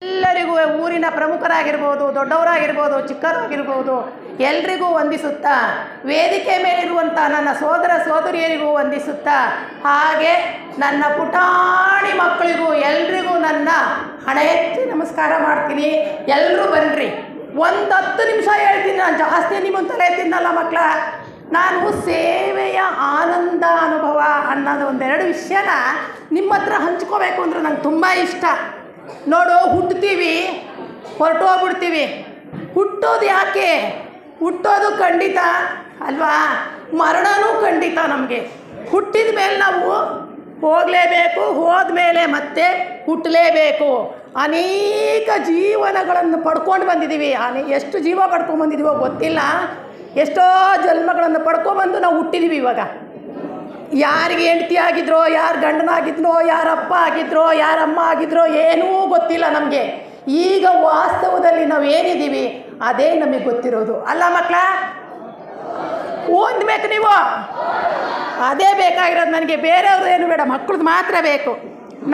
ಎಲ್ಲರಿಗೂ ಊರಿನ ಪ್ರಮುಖರಾಗಿರ್ಬೋದು, ದೊಡ್ಡವರಾಗಿರ್ಬೋದು, ಚಿಕ್ಕವರಾಗಿರ್ಬೋದು, ಎಲ್ರಿಗೂ ವಂದಿಸುತ್ತಾ, ವೇದಿಕೆ ಮೇಲಿರುವಂಥ ನನ್ನ ಸೋದರ ಸೋದರಿಯರಿಗೂ ವಂದಿಸುತ್ತಾ, ಹಾಗೆ ನನ್ನ ಪುಟಾಣಿ ಮಕ್ಕಳಿಗೂ ಎಲ್ರಿಗೂ ನನ್ನ ಹಣ ಎತ್ತಿ ನಮಸ್ಕಾರ ಮಾಡ್ತೀನಿ. ಎಲ್ಲರೂ ಬನ್ನಿರಿ. 10 ನಿಮಿಷ ಹೇಳ್ತೀನಿ, ನಾನು ಜಾಸ್ತಿ ನಿಮ್ಮನ್ನು ತಲೆ ತಿನ್ನಲ್ಲ ಮಕ್ಕಳ. ನಾನು ಸೇವೆಯ ಆನಂದ ಅನುಭವ ಅನ್ನೋದು 2 ವಿಷಯನ ನಿಮ್ಮ ಹತ್ರ ಹಂಚ್ಕೋಬೇಕು ಅಂದರೆ ನಂಗೆ ತುಂಬ ಇಷ್ಟ. ನೋಡು, ಹುಟ್ಟುತ್ತೀವಿ, ಹೊರಟೋಗ್ಬಿಡ್ತೀವಿ. ಹುಟ್ಟೋದು ಯಾಕೆ? ಹುಟ್ಟೋದು ಖಂಡಿತ ಅಲ್ವಾ, ಮರಣನೂ ಖಂಡಿತ. ನಮಗೆ ಹುಟ್ಟಿದ ಮೇಲೆ ನಾವು ಹೋಗಲೇಬೇಕು, ಹೋದ್ಮೇಲೆ ಮತ್ತೆ ಹುಟ್ಟಲೇಬೇಕು. ಅನೇಕ ಜೀವನಗಳನ್ನು ಪಡ್ಕೊಂಡು ಬಂದಿದ್ದೀವಿ. ಎಷ್ಟು ಜೀವ ಪಡ್ಕೊಂಡು ಬಂದಿದ್ದೀವೋ ಗೊತ್ತಿಲ್ಲ. ಎಷ್ಟೋ ಜನ್ಮಗಳನ್ನು ಪಡ್ಕೊಬಂದು ನಾವು ಹುಟ್ಟಿದ್ದೀವಿ. ಇವಾಗ ಯಾರಿಗೆ ಹೆಂಡತಿ ಆಗಿದ್ರೋ, ಯಾರು ಗಂಡನಾಗಿದ್ರೋ, ಯಾರಪ್ಪ ಆಗಿದ್ರೋ, ಯಾರಮ್ಮ ಆಗಿದ್ರೋ ಏನೂ ಗೊತ್ತಿಲ್ಲ ನಮಗೆ. ಈಗ ವಾಸ್ತವದಲ್ಲಿ ನಾವು ಏನಿದ್ದೀವಿ ಅದೇ ನಮಗೆ ಗೊತ್ತಿರೋದು ಅಲ್ಲ ಮಕ್ಕಳ? ಓದ್ಬೇಕು ನೀವು, ಅದೇ ಬೇಕಾಗಿರೋದು ನನಗೆ. ಬೇರೆಯವ್ರದ್ದು ಏನು ಬೇಡ, ಮಕ್ಕಳದ್ದು ಮಾತ್ರ ಬೇಕು.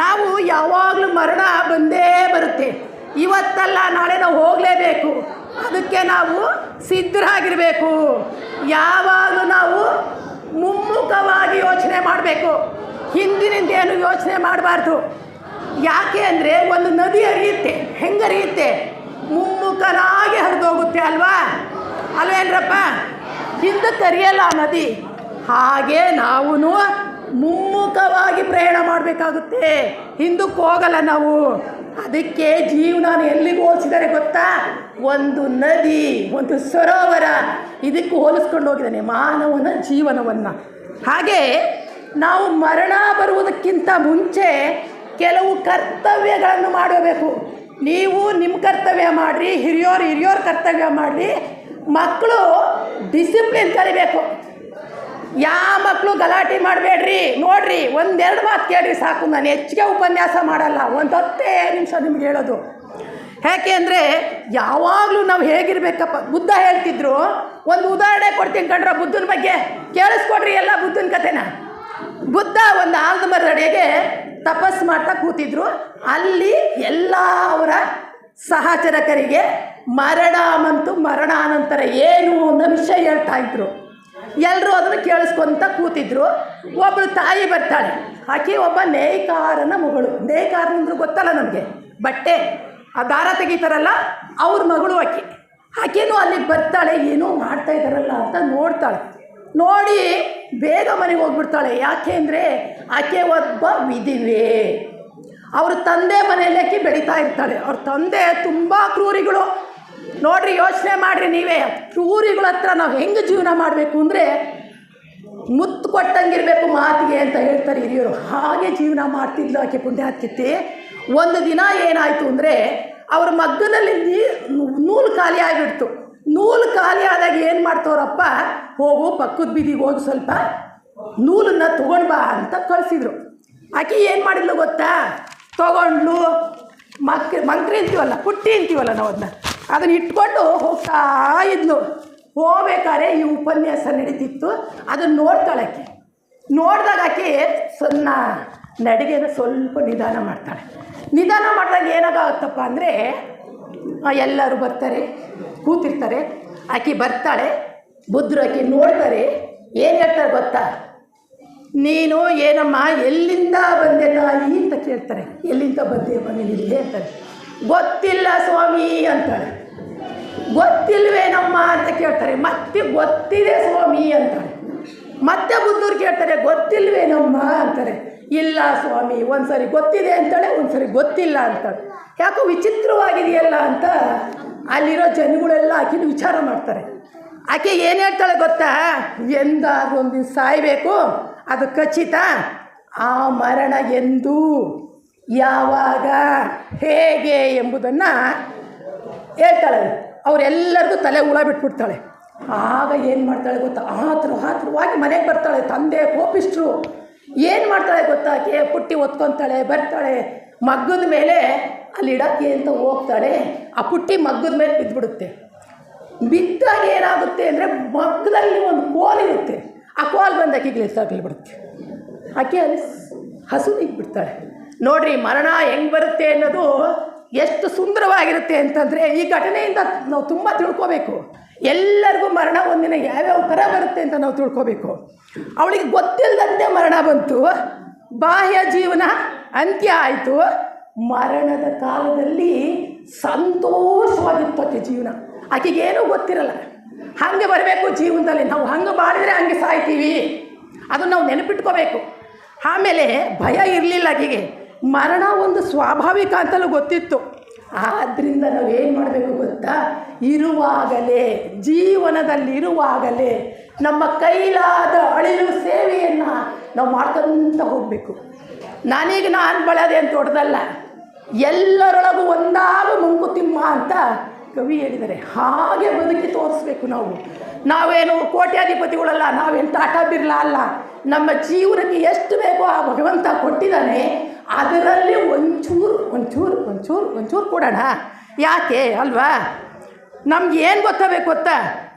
ನಾವು ಯಾವಾಗಲೂ ಮರಣ ಬಂದೇ ಬರುತ್ತೆ. ಇವತ್ತಲ್ಲ ನಾಳೆ ನಾವು ಹೋಗಲೇಬೇಕು. ಅದಕ್ಕೆ ನಾವು ಸಿದ್ಧರಾಗಿರಬೇಕು. ಯಾವಾಗಲೂ ನಾವು ಮುಮ್ಮುಖವಾಗಿ ಯೋಚನೆ ಮಾಡಬೇಕು, ಹಿಂದಿನಿಂದ ಏನು ಯೋಚನೆ ಮಾಡಬಾರ್ದು. ಯಾಕೆ ಅಂದರೆ ಒಂದು ನದಿ ಹರಿಯುತ್ತೆ, ಹೆಂಗೆ ಹರಿಯುತ್ತೆ? ಮುಮ್ಮುಖನಾಗಿ ಹರಿದೋಗುತ್ತೆ ಅಲ್ವಾ? ಅಲ್ವೇನ್ರಪ್ಪ? ಹಿಂದಕ್ಕೆ ಹರಿಯಲ್ಲ ಆ ನದಿ. ಹಾಗೆ ನಾವು ಮುಮ್ಮುಖವಾಗಿ ಪ್ರಯಾಣ ಮಾಡಬೇಕಾಗುತ್ತೆ, ಹಿಂದಕ್ಕೆ ಹೋಗಲ್ಲ ನಾವು. ಅದಕ್ಕೆ ಜೀವನ ಎಲ್ಲಿಗೆ ಹೋಲಿಸಿದರೆ ಗೊತ್ತಾ? ಒಂದು ನದಿ, ಒಂದು ಸರೋವರ, ಇದಕ್ಕೆ ಹೋಲಿಸ್ಕೊಂಡು ಹೋಗಿದ್ದಾನೆ ಮಾನವನ ಜೀವನವನ್ನು. ಹಾಗೆ ನಾವು ಮರಣ ಬರುವುದಕ್ಕಿಂತ ಮುಂಚೆ ಕೆಲವು ಕರ್ತವ್ಯಗಳನ್ನು ಮಾಡಬೇಕು. ನೀವು ನಿಮ್ಮ ಕರ್ತವ್ಯ ಮಾಡಿರಿ, ಹಿರಿಯೋರ ಕರ್ತವ್ಯ ಮಾಡಿರಿ. ಮಕ್ಕಳು ಡಿಸಿಪ್ಲಿನ್ ಕಲಿಬೇಕು. ಯಾವ ಮಕ್ಕಳು ಗಲಾಟೆ ಮಾಡಬೇಡ್ರಿ. ನೋಡಿರಿ, 1-2 ಮಾತು ಕೇಳಿರಿ ಸಾಕು. ನಾನು ಹೆಚ್ಚಿಗೆ ಉಪನ್ಯಾಸ ಮಾಡಲ್ಲ, 10 ನಿಮಿಷ ನಿಮ್ಗೆ ಹೇಳೋದು. ಯಾಕೆ ಅಂದರೆ ಯಾವಾಗಲೂ ನಾವು ಹೇಗಿರಬೇಕಪ್ಪ. ಬುದ್ಧ ಹೇಳ್ತಿದ್ರು, ಒಂದು ಉದಾಹರಣೆ ಕೊಡ್ತೀನಿ ಕಣ್ರ ಬುದ್ಧನ ಬಗ್ಗೆ. ಕೇಳಿಸ್ಕೊಡ್ರಿ ಎಲ್ಲ ಬುದ್ಧನ ಕಥೆನ. ಬುದ್ಧ ಒಂದು ಆಲದ ಮರದ ಅಡಿಗೆ ತಪಸ್ಸು ಮಾಡ್ತಾ ಕೂತಿದ್ರು. ಅಲ್ಲಿ ಎಲ್ಲ ಅವರ ಸಹಚರಕರಿಗೆ ಮರಣ ಮತ್ತು ಮರಣಾನಂತರ ಏನು ಅನ್ನೋ ವಿಷಯ ಹೇಳ್ತಾ ಇದ್ರು. ಎಲ್ಲರೂ ಅದನ್ನು ಕೇಳಿಸ್ಕೊಂತ ಕೂತಿದ್ರು. ಒಬ್ಬಳು ತಾಯಿ ಬರ್ತಾಳೆ. ಆಕೆ ಒಬ್ಬ ನೇಕಾರನ ಮಗಳು. ನೇಕಾರ ಅಂದ್ರೆ ಗೊತ್ತಲ್ಲ ನಮಗೆ, ಬಟ್ಟೆ ಆ ದಾರ ತೆಗಿತಾರಲ್ಲ, ಅವ್ರ ಮಗಳು ಆಕೆನೂ ಅಲ್ಲಿಗೆ ಬರ್ತಾಳೆ. ಏನೋ ಮಾಡ್ತಾ ಇದ್ದಾರಲ್ಲ ಅಂತ ನೋಡ್ತಾಳೆ. ನೋಡಿ ಬೇಗ ಮನೆಗೆ ಹೋಗ್ಬಿಡ್ತಾಳೆ. ಯಾಕೆ ಅಂದರೆ ಆಕೆ ಒಬ್ಬ ವಿಧಿವೆ. ಅವ್ರ ತಂದೆ ಮನೆಯಲ್ಲಿ ಆಕೆ ಬೆಳೀತಾ ಇರ್ತಾಳೆ. ಅವ್ರ ತಂದೆ ತುಂಬ ಕ್ರೂರಿಗಳು. ನೋಡ್ರಿ, ಯೋಚನೆ ಮಾಡಿರಿ ನೀವೇ. ಕ್ರೂರಿಗಳ ಹತ್ರ ನಾವು ಹೆಂಗೆ ಜೀವನ ಮಾಡಬೇಕು ಅಂದರೆ ಮುತ್ತು ಕೊಟ್ಟಂಗಿರಬೇಕು ಮಾತಿಗೆ ಅಂತ ಹೇಳ್ತಾರೆ ಹಿರಿಯರು. ಹಾಗೆ ಜೀವನ ಮಾಡ್ತಿದ್ಲು ಆಕೆ ಪುಣ್ಯಾತ್ಕಿತ್ತಿ. ಒಂದು ದಿನ ಏನಾಯಿತು ಅಂದರೆ ಅವ್ರ ಮಗ್ಗದಲ್ಲಿ ನೂಲು ಖಾಲಿ ಆಗಿಬಿಡ್ತು. ನೂಲು ಖಾಲಿ ಆದಾಗ ಏನು ಮಾಡ್ತವ್ರಪ್ಪ, ಹೋಗು ಪಕ್ಕದ ಬೀದಿಗೆ ಹೋಗಿ ಸ್ವಲ್ಪ ನೂಲನ್ನು ತೊಗೊಂಡು ಬಾ ಅಂತ ಕಳಿಸಿದ್ರು. ಆಕೆ ಏನು ಮಾಡಿದ್ಲು ಗೊತ್ತಾ? ತೊಗೊಂಡ್ಲು ಮಂಕ್ರಿ ಅಂತೀವಲ್ಲ, ಪುಟ್ಟಿ ಅಂತೀವಲ್ಲ ನಾವು, ಅದನ್ನು ಇಟ್ಕೊಂಡು ಹೋಗ್ತಾ ಇದ್ಲು. ಹೋಗ್ಬೇಕಾದ್ರೆ ಈ ಉಪನ್ಯಾಸ ನಡೀತಿತ್ತು. ಅದನ್ನು ನೋಡ್ತಾಳೆ ಆಕೆ. ನೋಡಿದಾಗ ಆಕೆ ನಡಿಗೆನ ಸ್ವಲ್ಪ ನಿಧಾನ ಮಾಡ್ತಾಳೆ. ನಿಧಾನ ಮಾಡಿದಾಗ ಏನಾಗುತ್ತಪ್ಪ ಅಂದರೆ ಎಲ್ಲರೂ ಬರ್ತಾರೆ, ಕೂತಿರ್ತಾರೆ. ಆಕೆ ಬರ್ತಾಳೆ. ಬುದ್ಧರು ಆಕೆ ನೋಡ್ತಾರೆ. ಏನು ಹೇಳ್ತಾರೆ ಗೊತ್ತಾ? ನೀನು ಏನಮ್ಮ, ಎಲ್ಲಿಂದ ಬಂದೆ ತಾಯಿ ಅಂತ ಕೇಳ್ತಾರೆ. ಎಲ್ಲಿಂದ ಬಂದೆ ಮನೇಲಿ ಅಂತಾರೆ. ಗೊತ್ತಿಲ್ಲ ಸ್ವಾಮಿ ಅಂತಾಳೆ. ಗೊತ್ತಿಲ್ವೇನಮ್ಮ ಅಂತ ಕೇಳ್ತಾರೆ. ಮತ್ತೆ ಗೊತ್ತಿದೆ ಸ್ವಾಮಿ ಅಂತಾಳೆ. ಮತ್ತೆ ಬುದ್ಧರು ಕೇಳ್ತಾರೆ, ಗೊತ್ತಿಲ್ವೇನಮ್ಮ ಅಂತಾರೆ. ಇಲ್ಲ ಸ್ವಾಮಿ, ಒಂದು ಸರಿ ಗೊತ್ತಿದೆ ಅಂತಾಳೆ, ಒಂದು ಸರಿ ಗೊತ್ತಿಲ್ಲ ಅಂತಾಳೆ. ಯಾಕೋ ವಿಚಿತ್ರವಾಗಿದೆಯಲ್ಲ ಅಂತ ಅಲ್ಲಿರೋ ಜನಗಳೆಲ್ಲ ಆಕೆನ ವಿಚಾರ ಮಾಡ್ತಾರೆ. ಆಕೆ ಏನು ಹೇಳ್ತಾಳೆ ಗೊತ್ತಾ? ಎಂದಾದ್ರೂ ಒಂದು ದಿವಸ ಸಾಯಬೇಕು, ಅದು ಖಚಿತ. ಆ ಮರಣ ಎಂದು, ಯಾವಾಗ, ಹೇಗೆ ಎಂಬುದನ್ನು ಹೇಳ್ತಾಳೆ. ಅವರೆಲ್ಲರಿಗೂ ತಲೆ ಹುಳ ಬಿಟ್ಬಿಡ್ತಾಳೆ. ಆಗ ಏನು ಮಾಡ್ತಾಳೆ ಗೊತ್ತಾ? ಆತರವಾಗಿ ಮನೆಗೆ ಬರ್ತಾಳೆ. ತಂದೆ ಕೋಪಿಸ್ಟ್ರು. ಏನು ಮಾಡ್ತಾಳೆ ಗೊತ್ತಾ? ಆಕೆ ಪುಟ್ಟಿ ಒತ್ಕೊತಾಳೆ, ಬರ್ತಾಳೆ. ಮಗ್ಗದ ಮೇಲೆ ಅಲ್ಲಿ ಇಡಕ್ಕೆ ಅಂತ ಹೋಗ್ತಾಳೆ. ಆ ಪುಟ್ಟಿ ಮಗ್ಗದ ಮೇಲೆ ಬಿದ್ದುಬಿಡುತ್ತೆ. ಬಿದ್ದಾಗ ಏನಾಗುತ್ತೆ ಅಂದರೆ ಮಗ್ಗದಲ್ಲಿ ಒಂದು ಕೋಲಿರುತ್ತೆ. ಆ ಕೋಲ್ ಬಂದು ಆಕೆಗೆ ಬಿಡುತ್ತೆ. ಆಕೆ ಅಲ್ಲಿ ಹಸು ಬಿಡ್ತಾಳೆ. ನೋಡ್ರಿ, ಮರಣ ಹೆಂಗೆ ಬರುತ್ತೆ ಅನ್ನೋದು ಎಷ್ಟು ಸುಂದರವಾಗಿರುತ್ತೆ ಅಂತಂದರೆ ಈ ಘಟನೆಯಿಂದ ನಾವು ತುಂಬ ತಿಳ್ಕೋಬೇಕು. ಎಲ್ಲರಿಗೂ ಮರಣ ಒಂದಿನ ಯಾವ್ಯಾವ ಥರ ಬರುತ್ತೆ ಅಂತ ನಾವು ತಿಳ್ಕೋಬೇಕು. ಅವಳಿಗೆ ಗೊತ್ತಿಲ್ಲದಂತೆ ಮರಣ ಬಂತು, ಬಾಹ್ಯ ಜೀವನ ಅಂತ್ಯ ಆಯಿತು. ಮರಣದ ಕಾಲದಲ್ಲಿ ಸಂತೋಷವಾಗಿತ್ತು ಆಕೆ ಜೀವನ. ಆಕೆಗೇನೂ ಗೊತ್ತಿರಲ್ಲ. ಹಾಗೆ ಬರಬೇಕು ಜೀವನದಲ್ಲಿ, ನಾವು ಹಂಗೆ ಮಾಡಿದರೆ ಹಂಗೆ ಸಾಯ್ತೀವಿ, ಅದನ್ನು ನಾವು ನೆನಪಿಟ್ಕೋಬೇಕು. ಆಮೇಲೆ ಭಯ ಇರಲಿಲ್ಲ ಆಕೆಗೆ, ಮರಣ ಒಂದು ಸ್ವಾಭಾವಿಕ ಅಂತಲೂ ಗೊತ್ತಿತ್ತು. ಆದ್ದರಿಂದ ನಾವೇನು ಮಾಡಬೇಕು ಗೊತ್ತಾ, ಇರುವಾಗಲೇ, ಜೀವನದಲ್ಲಿರುವಾಗಲೇ ನಮ್ಮ ಕೈಲಾದ ಅಳಿಲು ಸೇವೆಯನ್ನು ನಾವು ಮಾಡ್ಕೊಂತ ಹೋಗಬೇಕು. ನಾನು ಬಳದೆ ಅಂತ ದೊಡ್ಡದಲ್ಲ, ಎಲ್ಲರೊಳಗೂ ಒಂದಾಗು ಮಂಕುತಿಮ್ಮ ಅಂತ ಕವಿ ಹೇಳಿದ್ದಾರೆ. ಹಾಗೆ ಬದುಕಿ ತೋರಿಸ್ಬೇಕು ನಾವು. ನಾವೇನು ಕೋಟ್ಯಾಧಿಪತಿಗಳಲ್ಲ, ನಾವೇನು ಟಾಟಾ ಬಿರ್ಲಾ ಅಲ್ಲ. ನಮ್ಮ ಜೀವನಕ್ಕೆ ಎಷ್ಟು ಬೇಕೋ ಆ ಭಗವಂತ ಕೊಟ್ಟಿದ್ದಾನೆ, ಅದರಲ್ಲಿ ಒಂಚೂರು ಕೊಡೋಣ. ಯಾಕೆ ಅಲ್ವಾ? ನಮ್ಗೆ ಏನು ಗೊತ್ತಾ,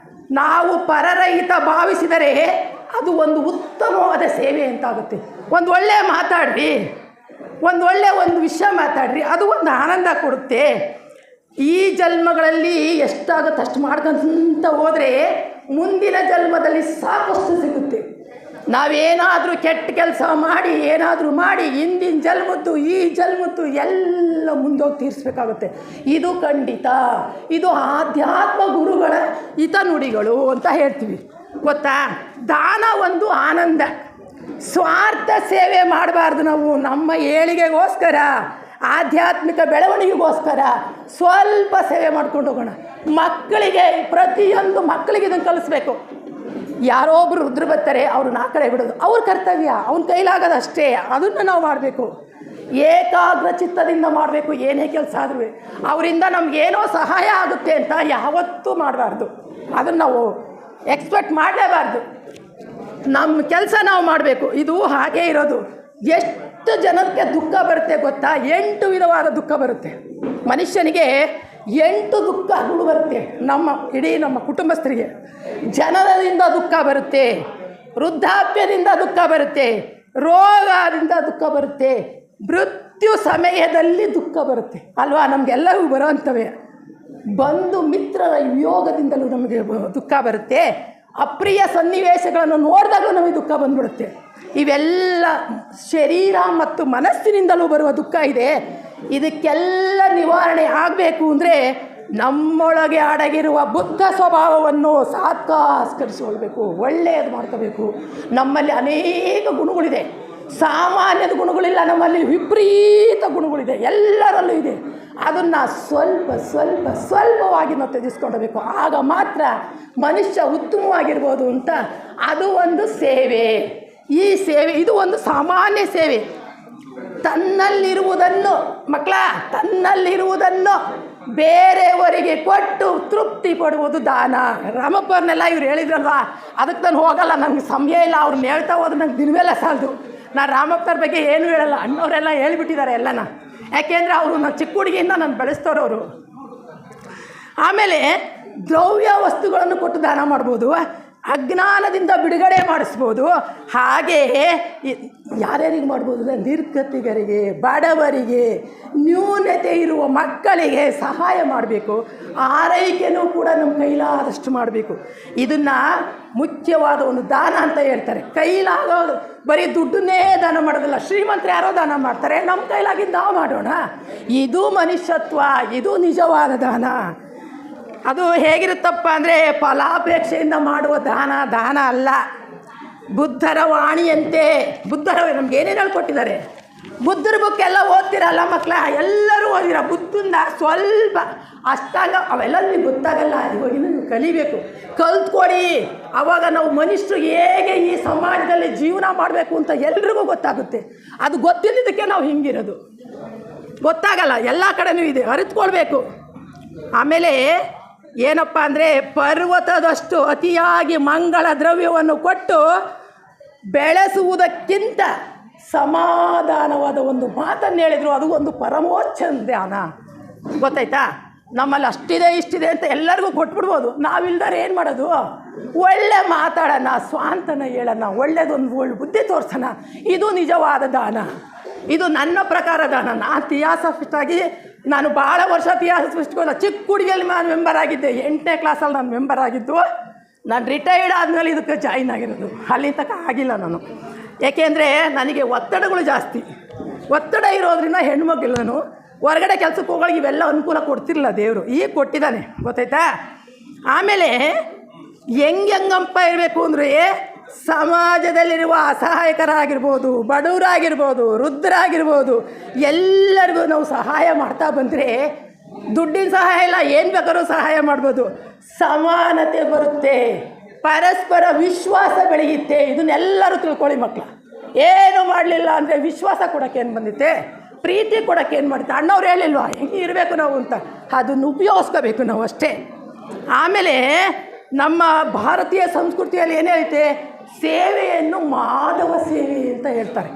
ನಾವು ಪರರ ಹಿತ ಭಾವಿಸಿದರೆ ಅದು ಒಂದು ಉತ್ತಮವಾದ ಸೇವೆ ಅಂತಾಗುತ್ತೆ. ಒಂದು ಒಳ್ಳೆಯ ಮಾತಾಡ್ರಿ, ಒಂದು ವಿಷಯ ಮಾತಾಡ್ರಿ, ಅದು ಒಂದು ಆನಂದ ಕೊಡುತ್ತೆ. ಈ ಜನ್ಮಗಳಲ್ಲಿ ಎಷ್ಟಾಗುತ್ತೆ ಅಷ್ಟು ಮಾಡ್ಕೊಂತ ಹೋದರೆ ಮುಂದಿನ ಜನ್ಮದಲ್ಲಿ ಸಾಕಷ್ಟು ಸಿಗುತ್ತೆ. ನಾವೇನಾದರೂ ಕೆಟ್ಟ ಕೆಲಸ ಮಾಡಿ ಏನಾದರೂ ಮಾಡಿ ಹಿಂದಿನ ಜನ್ಮದ್ದು ಈ ಜನ್ಮದ್ದು ಎಲ್ಲ ಮುಂದೋಗಿ ತೀರಿಸ್ಬೇಕಾಗುತ್ತೆ. ಇದು ಖಂಡಿತ. ಇದು ಆಧ್ಯಾತ್ಮ ಗುರುಗಳ ಹಿತನುಡಿಗಳು ಅಂತ ಹೇಳ್ತೀವಿ. ಗೊತ್ತಾ? ದಾನ ಒಂದು ಆನಂದ. ಸ್ವಾರ್ಥ ಸೇವೆ ಮಾಡಬಾರ್ದು ನಾವು. ನಮ್ಮ ಏಳಿಗೆಗೋಸ್ಕರ, ಆಧ್ಯಾತ್ಮಿಕ ಬೆಳವಣಿಗೆಗೋಸ್ಕರ ಸ್ವಲ್ಪ ಸೇವೆ ಮಾಡ್ಕೊಂಡು ಹೋಗೋಣ. ಮಕ್ಕಳಿಗೆ, ಪ್ರತಿಯೊಂದು ಮಕ್ಕಳಿಗೆ ಇದನ್ನು ಕಲಿಸ್ಬೇಕು. ಯಾರೋ ಒಬ್ಬರು ರುದ್ರ ಬರ್ತಾರೆ, ಅವ್ರನ್ನ ಆ ಕಡೆ ಬಿಡೋದು ಅವ್ರ ಕರ್ತವ್ಯ, ಅವನ ಕೈಲಾಗೋದು ಅಷ್ಟೇ. ಅದನ್ನು ನಾವು ಮಾಡಬೇಕು, ಏಕಾಗ್ರ ಚಿತ್ತದಿಂದ ಮಾಡಬೇಕು. ಏನೇ ಕೆಲಸ ಆದ್ರೂ ಅವರಿಂದ ನಮಗೇನೋ ಸಹಾಯ ಆಗುತ್ತೆ ಅಂತ ಯಾವತ್ತೂ ಮಾಡಬಾರ್ದು. ಅದನ್ನು ನಾವು ಎಕ್ಸ್ಪೆಕ್ಟ್ ಮಾಡಲೇಬಾರ್ದು. ನಮ್ಮ ಕೆಲಸ ನಾವು ಮಾಡಬೇಕು. ಇದು ಹಾಗೇ ಇರೋದು. ಎಷ್ಟು ಜನಕ್ಕೆ ದುಃಖ ಬರುತ್ತೆ ಗೊತ್ತಾ? 8 ವಿಧವಾದ ದುಃಖ ಬರುತ್ತೆ ಮನುಷ್ಯನಿಗೆ. 8 ದುಃಖಗಳು ಬರುತ್ತೆ ನಮ್ಮ ಕುಟುಂಬಸ್ಥರಿಗೆ. ಜನನದಿಂದ ದುಃಖ ಬರುತ್ತೆ, ವೃದ್ಧಾಪ್ಯದಿಂದ ದುಃಖ ಬರುತ್ತೆ, ರೋಗದಿಂದ ದುಃಖ ಬರುತ್ತೆ, ಮೃತ್ಯು ಸಮಯದಲ್ಲಿ ದುಃಖ ಬರುತ್ತೆ ಅಲ್ವಾ? ನಮಗೆಲ್ಲವೂ ಬರೋವಂಥವೇ. ಬಂಧು ಮಿತ್ರರ ವಿಯೋಗದಿಂದಲೂ ನಮಗೆ ದುಃಖ ಬರುತ್ತೆ. ಅಪ್ರಿಯ ಸನ್ನಿವೇಶಗಳನ್ನು ನೋಡಿದಾಗಲೂ ನಮಗೆ ದುಃಖ ಬಂದ್ಬಿಡುತ್ತೆ. ಇವೆಲ್ಲ ಶರೀರ ಮತ್ತು ಮನಸ್ಸಿನಿಂದಲೂ ಬರುವ ದುಃಖ ಇದೆ. ಇದಕ್ಕೆಲ್ಲ ನಿವಾರಣೆ ಆಗಬೇಕು ಅಂದರೆ ನಮ್ಮೊಳಗೆ ಅಡಗಿರುವ ಬುದ್ಧ ಸ್ವಭಾವವನ್ನು ಸಾತ್ಕಾರಿಸಿಕೊಳ್ಬೇಕು, ಒಳ್ಳೆಯದು ಮಾಡ್ಕೋಬೇಕು. ನಮ್ಮಲ್ಲಿ ಅನೇಕ ಗುಣಗಳಿದೆ, ಸಾಮಾನ್ಯದ ಗುಣಗಳಿಲ್ಲ, ನಮ್ಮಲ್ಲಿ ವಿಪರೀತ ಗುಣಗಳಿದೆ, ಎಲ್ಲರಲ್ಲೂ ಇದೆ. ಅದನ್ನು ಸ್ವಲ್ಪವಾಗಿ ನಾವು ತ್ಯಜಿಸ್ಕೊಳ್ಬೇಕು. ಆಗ ಮಾತ್ರ ಮನುಷ್ಯ ಉತ್ತಮವಾಗಿರ್ಬೋದು ಅಂತ. ಅದು ಒಂದು ಸೇವೆ. ಈ ಸೇವೆ ಇದು ಒಂದು ಸಾಮಾನ್ಯ ಸೇವೆ. ತನ್ನಲ್ಲಿರುವುದನ್ನು ಬೇರೆಯವರಿಗೆ ಕೊಟ್ಟು ತೃಪ್ತಿ ಪಡುವುದು ದಾನ. ರಾಮಪ್ಪವ್ರನ್ನೆಲ್ಲ ಇವ್ರು ಹೇಳಿದ್ರಲ್ವಾ, ಅದಕ್ಕೆ ನಾನು ಹೋಗಲ್ಲ, ನನಗೆ ಸಮಯ ಇಲ್ಲ. ಅವ್ರನ್ನ ಹೇಳ್ತಾ ಹೋದ್ರೆ ನಂಗೆ ದಿನವೆಲ್ಲ ಸಾಲದು. ನಾನು ರಾಮಪ್ಪವ್ರ ಬಗ್ಗೆ ಏನೂ ಹೇಳಲ್ಲ, ಅಣ್ಣವರೆಲ್ಲ ಹೇಳಿಬಿಟ್ಟಿದ್ದಾರೆ ಎಲ್ಲನ. ಯಾಕೆಂದರೆ ಅವರು ನಾನು ಚಿಕ್ಕ ಹುಡುಗಿಯಿಂದ ನಾನು ಬೆಳೆಸ್ತವ್ರವರು. ಆಮೇಲೆ ದ್ರವ್ಯ ವಸ್ತುಗಳನ್ನು ಕೊಟ್ಟು ದಾನ ಮಾಡ್ಬೋದು, ಅಜ್ಞಾನದಿಂದ ಬಿಡುಗಡೆ ಮಾಡಿಸ್ಬೋದು. ಹಾಗೆಯೇ ಯಾರ್ಯಾರಿಗೆ ಮಾಡ್ಬೋದು ಅಂದರೆ ನಿರ್ಗತಿಕರಿಗೆ, ಬಡವರಿಗೆ, ನ್ಯೂನತೆ ಇರುವ ಮಕ್ಕಳಿಗೆ ಸಹಾಯ ಮಾಡಬೇಕು. ಆರೈಕೆನೂ ಕೂಡ ನಮ್ಮ ಕೈಲಾದಷ್ಟು ಮಾಡಬೇಕು. ಇದನ್ನು ಮುಖ್ಯವಾದ ಒಂದು ದಾನ ಅಂತ ಹೇಳ್ತಾರೆ. ಕೈಲಾಗೋದು ಬರೀ ದುಡ್ಡನ್ನೇ ದಾನ ಮಾಡೋದಿಲ್ಲ. ಶ್ರೀಮಂತರು ಯಾರೋ ದಾನ ಮಾಡ್ತಾರೆ, ನಮ್ಮ ಕೈಲಾಗಿದ್ದು ನಾವು ಮಾಡೋಣ. ಇದು ಮನುಷ್ಯತ್ವ, ಇದು ನಿಜವಾದ ದಾನ. ಅದು ಹೇಗಿರುತ್ತಪ್ಪ ಅಂದರೆ ಫಲಾಪೇಕ್ಷೆಯಿಂದ ಮಾಡುವ ದಾನ ಅಲ್ಲ. ಬುದ್ಧರ ವಾಣಿಯಂತೆ. ಬುದ್ಧರ ನಮ್ಗೆ ಏನೇನು ಹೇಳ್ಕೊಟ್ಟಿದ್ದಾರೆ. ಬುದ್ಧರ ಬುಕ್ ಎಲ್ಲ ಓದ್ತಿರಲ್ಲ ಮಕ್ಕಳ, ಎಲ್ಲರೂ ಓದಿರ. ಬುದ್ಧಂದ ಸ್ವಲ್ಪ ಅಷ್ಟಾಗ ಅವೆಲ್ಲ ನಿಮಗೆ ಗೊತ್ತಾಗಲ್ಲ. ಇವಾಗಿನ ನೀವು ಕಲಿಬೇಕು, ಕಲ್ತ್ಕೊಡಿ. ಆವಾಗ ನಾವು ಮನುಷ್ಯರು ಹೇಗೆ ಈ ಸಮಾಜದಲ್ಲಿ ಜೀವನ ಮಾಡಬೇಕು ಅಂತ ಎಲ್ರಿಗೂ ಗೊತ್ತಾಗುತ್ತೆ. ಅದು ಗೊತ್ತಿಲ್ಲದಕ್ಕೆ ನಾವು ಹಿಂಗಿರೋದು, ಗೊತ್ತಾಗಲ್ಲ. ಎಲ್ಲ ಕಡೆನೂ ಇದೆ, ಅರಿತುಕೊಳ್ಬೇಕು. ಆಮೇಲೆ ಏನಪ್ಪ ಅಂದರೆ ಪರ್ವತದಷ್ಟು ಅತಿಯಾಗಿ ಮಂಗಳ ದ್ರವ್ಯವನ್ನು ಕೊಟ್ಟು ಬೆಳೆಸುವುದಕ್ಕಿಂತ ಸಮಾಧಾನವಾದ ಒಂದು ಮಾತನ್ನು ಹೇಳಿದರು. ಅದು ಒಂದು ಪರಮೋಚ್ಚ ಧ್ಯಾನ. ಗೊತ್ತಾಯ್ತಾ? ನಮ್ಮಲ್ಲಿ ಅಷ್ಟಿದೆ ಇಷ್ಟಿದೆ ಅಂತ ಎಲ್ಲರಿಗೂ ಕೊಟ್ಬಿಡ್ಬೋದು. ನಾವಿಲ್ದಾರೆ ಏನು ಮಾಡೋದು? ಒಳ್ಳೆ ಮಾತಾಡೋಣ, ಸ್ವಾಂತನ ಹೇಳೋಣ, ಒಳ್ಳೆಯದೊಂದು ಒಳ್ಳೆ ಬುದ್ಧಿ ತೋರಿಸೋಣ. ಇದು ನಿಜವಾದ ದಾನ. ಇದು ನನ್ನ ಪ್ರಕಾರ ದಾನ. ನಾನು ಥಿಯಾಸಫಿಸ್ಟಾಗಿ ನಾನು ಭಾಳ ವರ್ಷ ಇತಿಹಾಸ ಸೃಷ್ಟಿಗೋಲ್ಲ, ಚಿಕ್ಕ ಹುಡುಗಿಯಲ್ಲಿ ನಾನು ಮೆಂಬರ್ ಆಗಿದ್ದೆ. 8ನೇ ಕ್ಲಾಸಲ್ಲಿ ನಾನು ಮೆಂಬರ್ ಆಗಿದ್ದು. ನಾನು ರಿಟೈರ್ಡ್ ಆದಮೇಲೆ ಇದಕ್ಕೆ ಜಾಯಿನ್ ಆಗಿರೋದು. ಅಲ್ಲಿ ತನಕ ಆಗಿಲ್ಲ ನಾನು. ಏಕೆಂದರೆ ನನಗೆ ಒತ್ತಡಗಳು ಜಾಸ್ತಿ. ಒತ್ತಡ ಇರೋದ್ರಿಂದ ಹೆಣ್ಮಕ್ಳು ನಾನು ಹೊರಗಡೆ ಕೆಲಸಕ್ಕೆ ಹೋಗೋಕೆ ಇವೆಲ್ಲ ಅನುಕೂಲ ಕೊಡ್ತಿರಲಿಲ್ಲ ದೇವರು. ಈಗ ಕೊಟ್ಟಿದ್ದಾನೆ, ಗೊತ್ತಾಯ್ತಾ. ಆಮೇಲೆ ಹೆಂಗಪ್ಪ ಇರಬೇಕು ಅಂದರೆ, ಸಮಾಜದಲ್ಲಿರುವ ಅಸಹಾಯಕರಾಗಿರ್ಬೋದು, ಬಡವರಾಗಿರ್ಬೋದು, ವೃದ್ಧರಾಗಿರ್ಬೋದು, ಎಲ್ಲರಿಗೂ ನಾವು ಸಹಾಯ ಮಾಡ್ತಾ ಬಂದರೆ ದುಡ್ಡಿನ ಸಹಾಯ ಇಲ್ಲ, ಏನು ಬೇಕಾದ್ರೂ ಸಹಾಯ ಮಾಡ್ಬೋದು. ಸಮಾನತೆ ಬರುತ್ತೆ, ಪರಸ್ಪರ ವಿಶ್ವಾಸ ಬೆಳೆಯುತ್ತೆ. ಇದನ್ನೆಲ್ಲರೂ ತಿಳ್ಕೊಳ್ಳಿ ಮಕ್ಕಳು. ಏನು ಮಾಡಲಿಲ್ಲ ಅಂದರೆ ವಿಶ್ವಾಸ ಕೊಡೋಕ್ಕೆ ಏನು ಬಂದಿತ್ತೆ, ಪ್ರೀತಿ ಕೊಡೋಕ್ಕೆ ಏನು ಮಾಡುತ್ತೆ. ಅಣ್ಣವ್ರು ಹೇಳಿಲ್ವಾ ಹೆಂಗೆ ಇರಬೇಕು ನಾವು ಅಂತ, ಅದನ್ನು ಉಪಯೋಗಿಸ್ಕೋಬೇಕು ನಾವು ಅಷ್ಟೇ. ಆಮೇಲೆ ನಮ್ಮ ಭಾರತೀಯ ಸಂಸ್ಕೃತಿಯಲ್ಲಿ ಏನು ಹೇಳ್ತೆ, ಸೇವೆಯನ್ನು ಮಾಧವ ಸೇವೆ ಅಂತ ಹೇಳ್ತಾರೆ.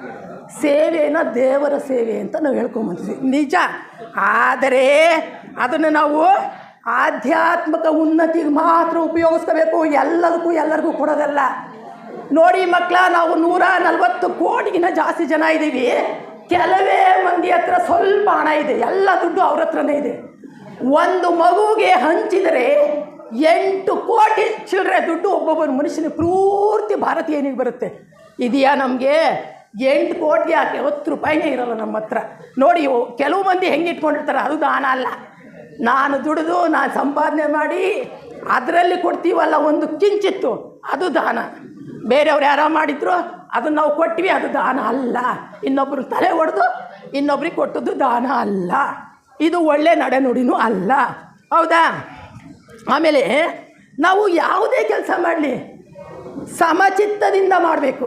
ಸೇವೆಯನ್ನು ದೇವರ ಸೇವೆ ಅಂತ ನಾವು ಹೇಳ್ಕೊಂಬಂತೀವಿ, ನಿಜ. ಆದರೆ ಅದನ್ನು ನಾವು ಆಧ್ಯಾತ್ಮಿಕ ಉನ್ನತಿಗೆ ಮಾತ್ರ ಉಪಯೋಗಿಸ್ಕೋಬೇಕು, ಎಲ್ಲರಿಗೂ ಕೊಡೋದಲ್ಲ. ನೋಡಿ ಮಕ್ಕಳ, ನಾವು 140 ಕೋಟಿಗಿಂತ ಜಾಸ್ತಿ ಜನ ಇದ್ದೀವಿ. ಕೆಲವೇ ಮಂದಿ ಹತ್ರ ಸ್ವಲ್ಪ ಹಣ ಇದೆ, ಎಲ್ಲ ದುಡ್ಡು ಅವ್ರ ಹತ್ರನೇ ಇದೆ. ಒಂದು ಮಗುಗೆ ಹಂಚಿದರೆ 8 ಕೋಟಿ ಚಿಲ್ಲರೆ ದುಡ್ಡು ಒಬ್ಬೊಬ್ಬರು ಮನುಷ್ಯನಿಗೆ ಪೂರ್ತಿ ಭಾರತೀಯನಿಗೆ ಬರುತ್ತೆ. ಇದೆಯಾ ನಮಗೆ? 8 ಕೋಟಿ ಯಾಕೆ, 10 ರೂಪಾಯಿನೇ ಇರೋಲ್ಲ ನಮ್ಮ ಹತ್ರ. ನೋಡಿ ಕೆಲವು ಮಂದಿ ಹೆಂಗೆ ಇಟ್ಕೊಂಡಿರ್ತಾರೆ, ಅದು ದಾನ ಅಲ್ಲ. ನಾನು ದುಡಿದು ನಾನು ಸಂಪಾದನೆ ಮಾಡಿ ಅದರಲ್ಲಿ ಕೊಡ್ತೀವಲ್ಲ ಒಂದು ಕಿಂಚಿತ್ತು, ಅದು ದಾನ. ಬೇರೆಯವ್ರು ಯಾರೋ ಮಾಡಿದ್ರು ಅದನ್ನು ನಾವು ಕೊಟ್ವಿ, ಅದು ದಾನ ಅಲ್ಲ. ಇನ್ನೊಬ್ಬರು ತಲೆ ಹೊಡೆದು ಇನ್ನೊಬ್ರಿಗೆ ಕೊಟ್ಟದ್ದು ದಾನ ಅಲ್ಲ. ಇದು ಒಳ್ಳೆ ನಡೆನುಡಿನೂ ಅಲ್ಲ, ಹೌದಾ. ಆಮೇಲೆ ನಾವು ಯಾವುದೇ ಕೆಲಸ ಮಾಡಲಿ ಸಮಚಿತ್ತದಿಂದ ಮಾಡಬೇಕು,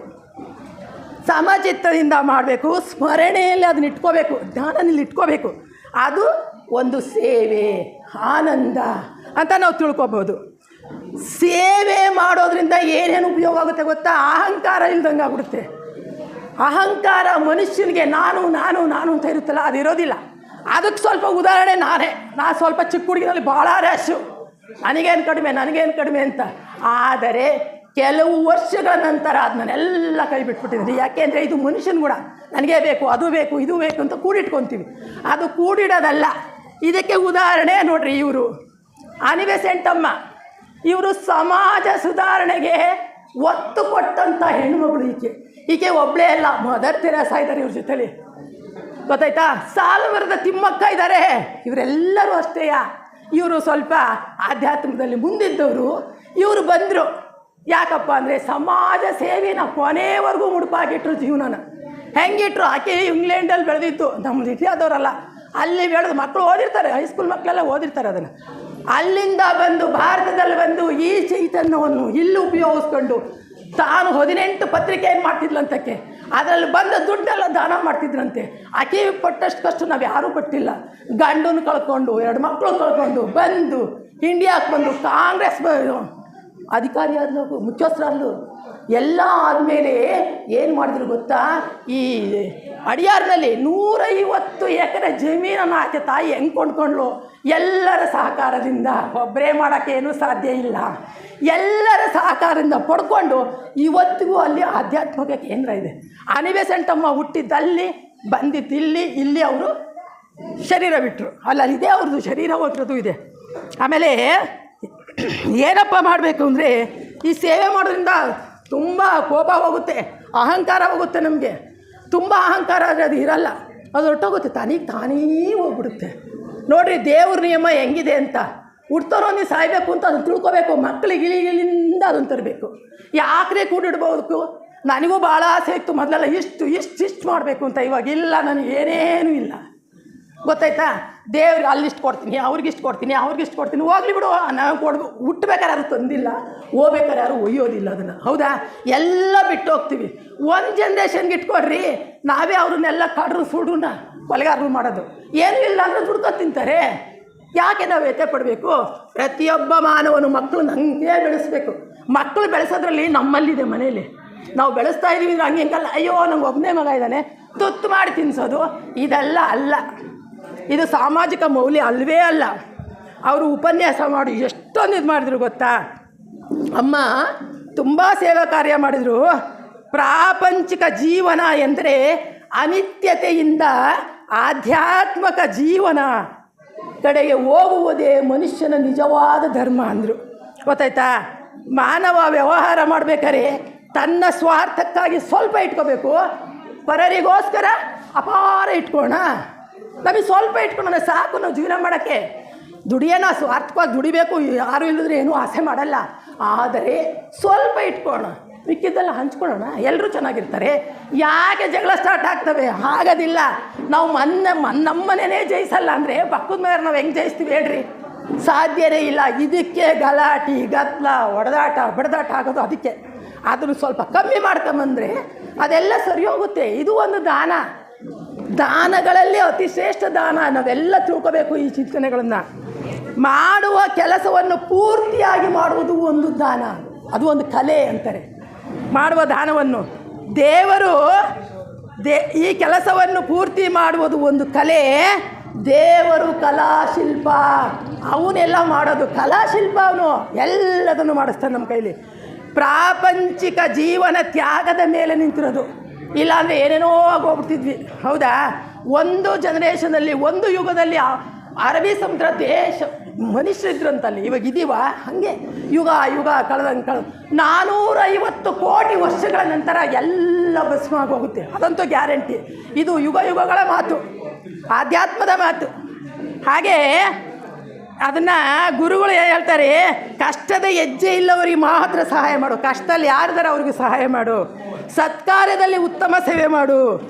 ಸಮಚಿತ್ತದಿಂದ ಮಾಡಬೇಕು. ಸ್ಮರಣೆಯಲ್ಲಿ ಅದನ್ನ ಇಟ್ಕೋಬೇಕು, ಧ್ಯಾನದಲ್ಲಿ ಇಟ್ಕೋಬೇಕು. ಅದು ಒಂದು ಸೇವೆ, ಆನಂದ ಅಂತ ನಾವು ತಿಳ್ಕೊಬೋದು. ಸೇವೆ ಮಾಡೋದ್ರಿಂದ ಏನೇನು ಉಪಯೋಗ ಆಗುತ್ತೆ ಗೊತ್ತಾ? ಅಹಂಕಾರ ಇಲ್ದಂಗೆ ಆಗ್ಬಿಡುತ್ತೆ. ಅಹಂಕಾರ ಮನುಷ್ಯನಿಗೆ ನಾನು ನಾನು ನಾನು ಅಂತ ಇರುತ್ತಲ್ಲ, ಅದು ಇರೋದಿಲ್ಲ. ಅದಕ್ಕೆ ಸ್ವಲ್ಪ ಉದಾಹರಣೆ ನಾನು ಸ್ವಲ್ಪ ಚಿಕ್ಕ ಹುಡುಗಿನಲ್ಲಿ ಭಾಳ ರ್ಯಾಶು, ನನಗೇನು ಕಡಿಮೆ ಅಂತ. ಆದರೆ ಕೆಲವು ವರ್ಷಗಳ ನಂತರ ಅದನ್ನೆಲ್ಲ ಕೈ ಬಿಟ್ಬಿಟ್ಟಿದ್ದೀನಿ. ಯಾಕೆಂದರೆ ಇದು ಮನುಷ್ಯನ ಗುಣ, ನನಗೇ ಬೇಕು, ಅದು ಬೇಕು, ಇದು ಬೇಕು ಅಂತ ಕೂಡಿಟ್ಕೊತೀವಿ. ಅದು ಕೂಡಿಡೋದಲ್ಲ. ಇದಕ್ಕೆ ಉದಾಹರಣೆ ನೋಡ್ರಿ, ಇವರು ಅನಿಬೆ ಸೆಂಟಮ್ಮ. ಇವರು ಸಮಾಜ ಸುಧಾರಣೆಗೆ ಒತ್ತು ಕೊಟ್ಟಂಥ ಹೆಣ್ಣುಮಗಳು. ಈಕೆ ಒಬ್ಬಳೇ ಅಲ್ಲ, ಮದರ್ ತೆರೇಸಾ ಇದ್ದಾರೆ ಇವ್ರ ಜೊತೆಲಿ, ಗೊತ್ತಾಯ್ತಾ. ಸಾಲುಮರದ ತಿಮ್ಮಕ್ಕ ಇದ್ದಾರೆ, ಇವರೆಲ್ಲರೂ ಅಷ್ಟೇಯ. ಇವರು ಸ್ವಲ್ಪ ಆಧ್ಯಾತ್ಮದಲ್ಲಿ ಮುಂದಿದ್ದವರು. ಇವರು ಬಂದರು ಯಾಕಪ್ಪ ಅಂದರೆ ಸಮಾಜ ಸೇವೆನ ಕೊನೆವರೆಗೂ ಮುಡುಪಾಗಿಟ್ರು ಜೀವನನ. ಹೆಂಗಿಟ್ರು, ಆಕೆ ಇಂಗ್ಲೆಂಡಲ್ಲಿ ಬೆಳೆದಿತ್ತು, ನಮ್ಮ ಇತಿಹಾಸದವರಲ್ಲ. ಅಲ್ಲಿ ಬೆಳೆದು ಮಕ್ಕಳು ಓದಿರ್ತಾರೆ, ಹೈಸ್ಕೂಲ್ ಮಕ್ಕಳೆಲ್ಲ ಓದಿರ್ತಾರೆ ಅದನ್ನು. ಅಲ್ಲಿಂದ ಬಂದು ಭಾರತದಲ್ಲಿ ಬಂದು ಈ ಚೈತನ್ಯವನ್ನು ಇಲ್ಲಿ ಉಪಯೋಗಿಸ್ಕೊಂಡು ತಾನು 18 ಪತ್ರಿಕೆ ಏನು ಮಾಡ್ತಿದ್ಲಂತಕ್ಕೆ, ಅದರಲ್ಲಿ ಬಂದ ದುಡ್ಡೆಲ್ಲ ದಾನ ಮಾಡ್ತಿದ್ರಂತೆ. ಆಕೆ ಪಟ್ಟಷ್ಟು ಕಷ್ಟ ನಾವು ಯಾರೂ ಪಟ್ಟಿಲ್ಲ. ಗಂಡನ ಕಳ್ಕೊಂಡು 2 ಮಕ್ಕಳು ಕಳ್ಕೊಂಡು ಬಂದು ಇಂಡಿಯಾಕ್ಕೆ ಬಂದು ಕಾಂಗ್ರೆಸ್ ಅಧಿಕಾರಿ ಆದಲು, ಮುಖ್ಯಸ್ಥರಾದಲು. ಎಲ್ಲ ಆದಮೇಲೆ ಏನು ಮಾಡಿದ್ರು ಗೊತ್ತಾ, ಈ ಅಡಿಯಾರ್ನಲ್ಲಿ 150 ಎಕರೆ ಜಮೀನನ್ನು ಆಕೆ ತಾಯಿ ಹೆಂಗೆ ಕೊಂಡ್ಕೊಂಡ್ಲು. ಎಲ್ಲರ ಸಹಕಾರದಿಂದ, ಒಬ್ಬರೇ ಮಾಡೋಕ್ಕೇನೂ ಸಾಧ್ಯ ಇಲ್ಲ. ಎಲ್ಲರ ಸಹಕಾರದಿಂದ ಪಡ್ಕೊಂಡು ಇವತ್ತಿಗೂ ಅಲ್ಲಿ ಆಧ್ಯಾತ್ಮಿಕ ಕೇಂದ್ರ ಇದೆ. ಅನಿಬೆ ಸೆಂಟಮ್ಮ ಹುಟ್ಟಿದ್ದಲ್ಲಿ, ಬಂದಿದ್ದು ಇಲ್ಲಿ ಅವರು ಶರೀರ ಬಿಟ್ಟರು. ಅಲ್ಲಿದೆ ಅವ್ರದ್ದು ಶರೀರ ಹೋಗಿರೋದು ಇದೆ. ಆಮೇಲೆ ಏನಪ್ಪ ಮಾಡಬೇಕು ಅಂದರೆ, ಈ ಸೇವೆ ಮಾಡೋದ್ರಿಂದ ತುಂಬ ಕೋಪ ಹೋಗುತ್ತೆ, ಅಹಂಕಾರ ಹೋಗುತ್ತೆ. ನಮಗೆ ತುಂಬ ಅಹಂಕಾರ ಆದರೆ ಅದು ಇರಲ್ಲ, ಅದು ಹೊರಟೋಗುತ್ತೆ, ತಾನೇ ಹೋಗ್ಬಿಡುತ್ತೆ. ನೋಡಿರಿ ದೇವ್ರ ನಿಯಮ ಹೆಂಗಿದೆ ಅಂತ. ಹುಡ್ತಾರೋ ನೀವು ಸಾಯಬೇಕು ಅಂತ ಅದನ್ನು ತಿಳ್ಕೊಬೇಕು. ಮಕ್ಕಳಿಗೆ ಇಲಿಗಿಲಿಂದ ಅದನ್ನು ತರಬೇಕು. ಯಾಕ್ರೆ ಕೂಡಿಡ್ಬೋದು. ನನಗೂ ಭಾಳ ಆಸೆ ಇತ್ತು ಮೊದಲೆಲ್ಲ, ಇಷ್ಟು ಮಾಡಬೇಕು ಅಂತ. ಇವಾಗಿಲ್ಲ, ನನಗೆ ಏನೇನೂ ಇಲ್ಲ, ಗೊತ್ತಾಯ್ತಾ. ದೇವ್ರಿಗೆ ಅಲ್ಲಿಷ್ಟು ಕೊಡ್ತೀನಿ, ಅವ್ರಿಗಿಷ್ಟು ಕೊಡ್ತೀನಿ, ಹೋಗಲಿ ಬಿಡು. ನಾವು ಹುಟ್ಟಬೇಕಾದ್ರೆ ಅದು ತಂದಿಲ್ಲ, ಹೋಗ್ಬೇಕಾದ್ರೆ ಯಾರು ಒಯ್ಯೋದಿಲ್ಲ ಅದನ್ನು, ಹೌದಾ. ಎಲ್ಲ ಬಿಟ್ಟು ಹೋಗ್ತೀವಿ. ಒಂದು ಜನ್ರೇಷನ್ಗೆ ಇಟ್ಕೊಡ್ರಿ, ನಾವೇ ಅವ್ರನ್ನೆಲ್ಲ ಕಡ್ರು ಸುಡ್ರನ್ನ ಕೊಲೆಗಾರರು ಮಾಡೋದು. ಏನೂ ಇಲ್ಲ ಅಂದರೆ ದುಡ್ಕೊ ತಿಂತಾರೆ. ಯಾಕೆ ನಾವು ವ್ಯಥೆ ಪಡಬೇಕು? ಪ್ರತಿಯೊಬ್ಬ ಮಾನವನು ಮಕ್ಕಳನ್ನ ಹಂಗೆ ಬೆಳೆಸಬೇಕು. ಮಕ್ಕಳು ಬೆಳೆಸೋದ್ರಲ್ಲಿ ನಮ್ಮಲ್ಲಿದೆ, ಮನೇಲಿ ನಾವು ಬೆಳೆಸ್ತಾ ಇದ್ದೀವಿ ಅಂದರೆ ಹಂಗೆಲ್ಲ ಅಯ್ಯೋ ನಂಗೆ ಒಬ್ಬನೇ ಮಗ ಇದ್ದಾನೆ ತುತ್ತು ಮಾಡಿ ತಿನ್ನಿಸೋದು, ಇದೆಲ್ಲ ಅಲ್ಲ. ಇದು ಸಾಮಾಜಿಕ ಮೌಲ್ಯ ಅಲ್ಲವೇ ಅಲ್ಲ. ಅವರು ಉಪನ್ಯಾಸ ಮಾಡಿ ಎಷ್ಟೊಂದು ಇದು ಮಾಡಿದ್ರು ಗೊತ್ತಾ. ಅಮ್ಮ ತುಂಬ ಸೇವಾ ಕಾರ್ಯ ಮಾಡಿದರು. ಪ್ರಾಪಂಚಿಕ ಜೀವನ ಎಂದರೆ ಅನಿತ್ಯತೆಯಿಂದ ಆಧ್ಯಾತ್ಮಿಕ ಜೀವನ ಕಡೆಗೆ ಹೋಗುವುದೇ ಮನುಷ್ಯನ ನಿಜವಾದ ಧರ್ಮ ಅಂದರು. ಗೊತ್ತಾಯ್ತಾ? ಮಾನವ ವ್ಯವಹಾರ ಮಾಡಬೇಕಾದ್ರೆ ತನ್ನ ಸ್ವಾರ್ಥಕ್ಕಾಗಿ ಸ್ವಲ್ಪ ಇಟ್ಕೋಬೇಕು, ಪರರಿಗೋಸ್ಕರ ಅಪಾರ ಇಟ್ಕೋಣ. ನಮಗೆ ಸ್ವಲ್ಪ ಇಟ್ಕೊಂಡ್ರೆ ಸಾಕು ನಾವು ಜೀವನ ಮಾಡೋಕ್ಕೆ. ದುಡಿಯೋಣ, ಸ್ವಾರ್ಥವಾಗಿ ದುಡಿಬೇಕು, ಯಾರು ಇಲ್ಲದ್ರೆ ಏನೂ ಆಸೆ ಮಾಡಲ್ಲ. ಆದರೆ ಸ್ವಲ್ಪ ಇಟ್ಕೋಣ, ಮಿಕ್ಕಿದ್ದೆಲ್ಲ ಹಂಚ್ಕೊಳ್ಳೋಣ, ಎಲ್ಲರೂ ಚೆನ್ನಾಗಿರ್ತಾರೆ. ಯಾಕೆ ಜಗಳ ಸ್ಟಾರ್ಟ್ ಆಗ್ತವೆ? ಆಗೋದಿಲ್ಲ. ನಾವು ನಮ್ಮನೇ ಜಯಿಸಲ್ಲ ಅಂದರೆ ಪಕ್ಕದ ಮೇಲೆ ನಾವು ಹೆಂಗೆ ಜಯಿಸ್ತೀವಿ ಹೇಳ್ರಿ? ಸಾಧ್ಯವೇ ಇಲ್ಲ. ಇದಕ್ಕೆ ಗಲಾಟೆ, ಗದ್ದಲ, ಹೊಡೆದಾಟ, ಬಡದಾಟ ಆಗೋದು ಅದಕ್ಕೆ. ಅದನ್ನು ಸ್ವಲ್ಪ ಕಮ್ಮಿ ಮಾಡ್ಕೊಂಬಂದರೆ ಅದೆಲ್ಲ ಸರಿ ಹೋಗುತ್ತೆ. ಇದು ಒಂದು ದಾನ. ದಾನಗಳಲ್ಲಿ ಅತಿ ಶ್ರೇಷ್ಠ ದಾನ. ನಾವೆಲ್ಲ ತಿಳ್ಕೋಬೇಕು ಈ ಚಿಂತನೆಗಳನ್ನು. ಮಾಡುವ ಕೆಲಸವನ್ನು ಪೂರ್ತಿಯಾಗಿ ಮಾಡುವುದು ಒಂದು ದಾನ, ಅದು ಒಂದು ಕಲೆ ಅಂತಾರೆ. ಮಾಡುವ ದಾನವನ್ನು ದೇವರು ಈ ಕೆಲಸವನ್ನು ಪೂರ್ತಿ ಮಾಡುವುದು ಒಂದು ಕಲೆ. ದೇವರು ಕಲಾಶಿಲ್ಪ, ಅವನೆಲ್ಲ ಮಾಡೋದು ಕಲಾಶಿಲ್ಪ. ಅವನು ಎಲ್ಲದನ್ನು ಮಾಡಿಸ್ತಾನೆ ನಮ್ಮ ಕೈಲಿ. ಪ್ರಾಪಂಚಿಕ ಜೀವನ ತ್ಯಾಗದ ಮೇಲೆ ನಿಂತಿರೋದು. ಇಲ್ಲಾಂದರೆ ಏನೇನೋ ಆಗೋಗ್ಬಿಡ್ತಿದ್ವಿ. ಹೌದಾ? ಒಂದು ಜನರೇಷನಲ್ಲಿ, ಒಂದು ಯುಗದಲ್ಲಿ ಅರಬ್ಬಿ ಸಮುದ್ರ ದೇಶ ಮನುಷ್ಯರಿದ್ರಂತಲ್ಲಿ. ಇವಾಗ ಇದೀವ ಹಾಗೆ ಯುಗ ಕಳೆದಂಗೆ 450 ಕೋಟಿ ವರ್ಷಗಳ ನಂತರ ಎಲ್ಲ ಭಸ್ಮ ಆಗೋಗುತ್ತೆ, ಅದಂತೂ ಗ್ಯಾರಂಟಿ. ಇದು ಯುಗಗಳ ಮಾತು, ಆಧ್ಯಾತ್ಮದ ಮಾತು. ಹಾಗೆ ಅದನ್ನು ಗುರುಗಳು ಹೇಳ್ತಾರೆ, ಕಷ್ಟದ ಹೆಜ್ಜೆ ಇಲ್ಲವರಿಗೆ ಮಾತ್ರ ಸಹಾಯ ಮಾಡು. ಕಷ್ಟದಲ್ಲಿ ಯಾರಿದಾರೆ ಅವ್ರಿಗೆ ಸಹಾಯ ಮಾಡು. ಸತ್ಕಾರ್ಯದಲ್ಲಿ ಉತ್ತಮ ಸೇವೆ ಮಾಡು.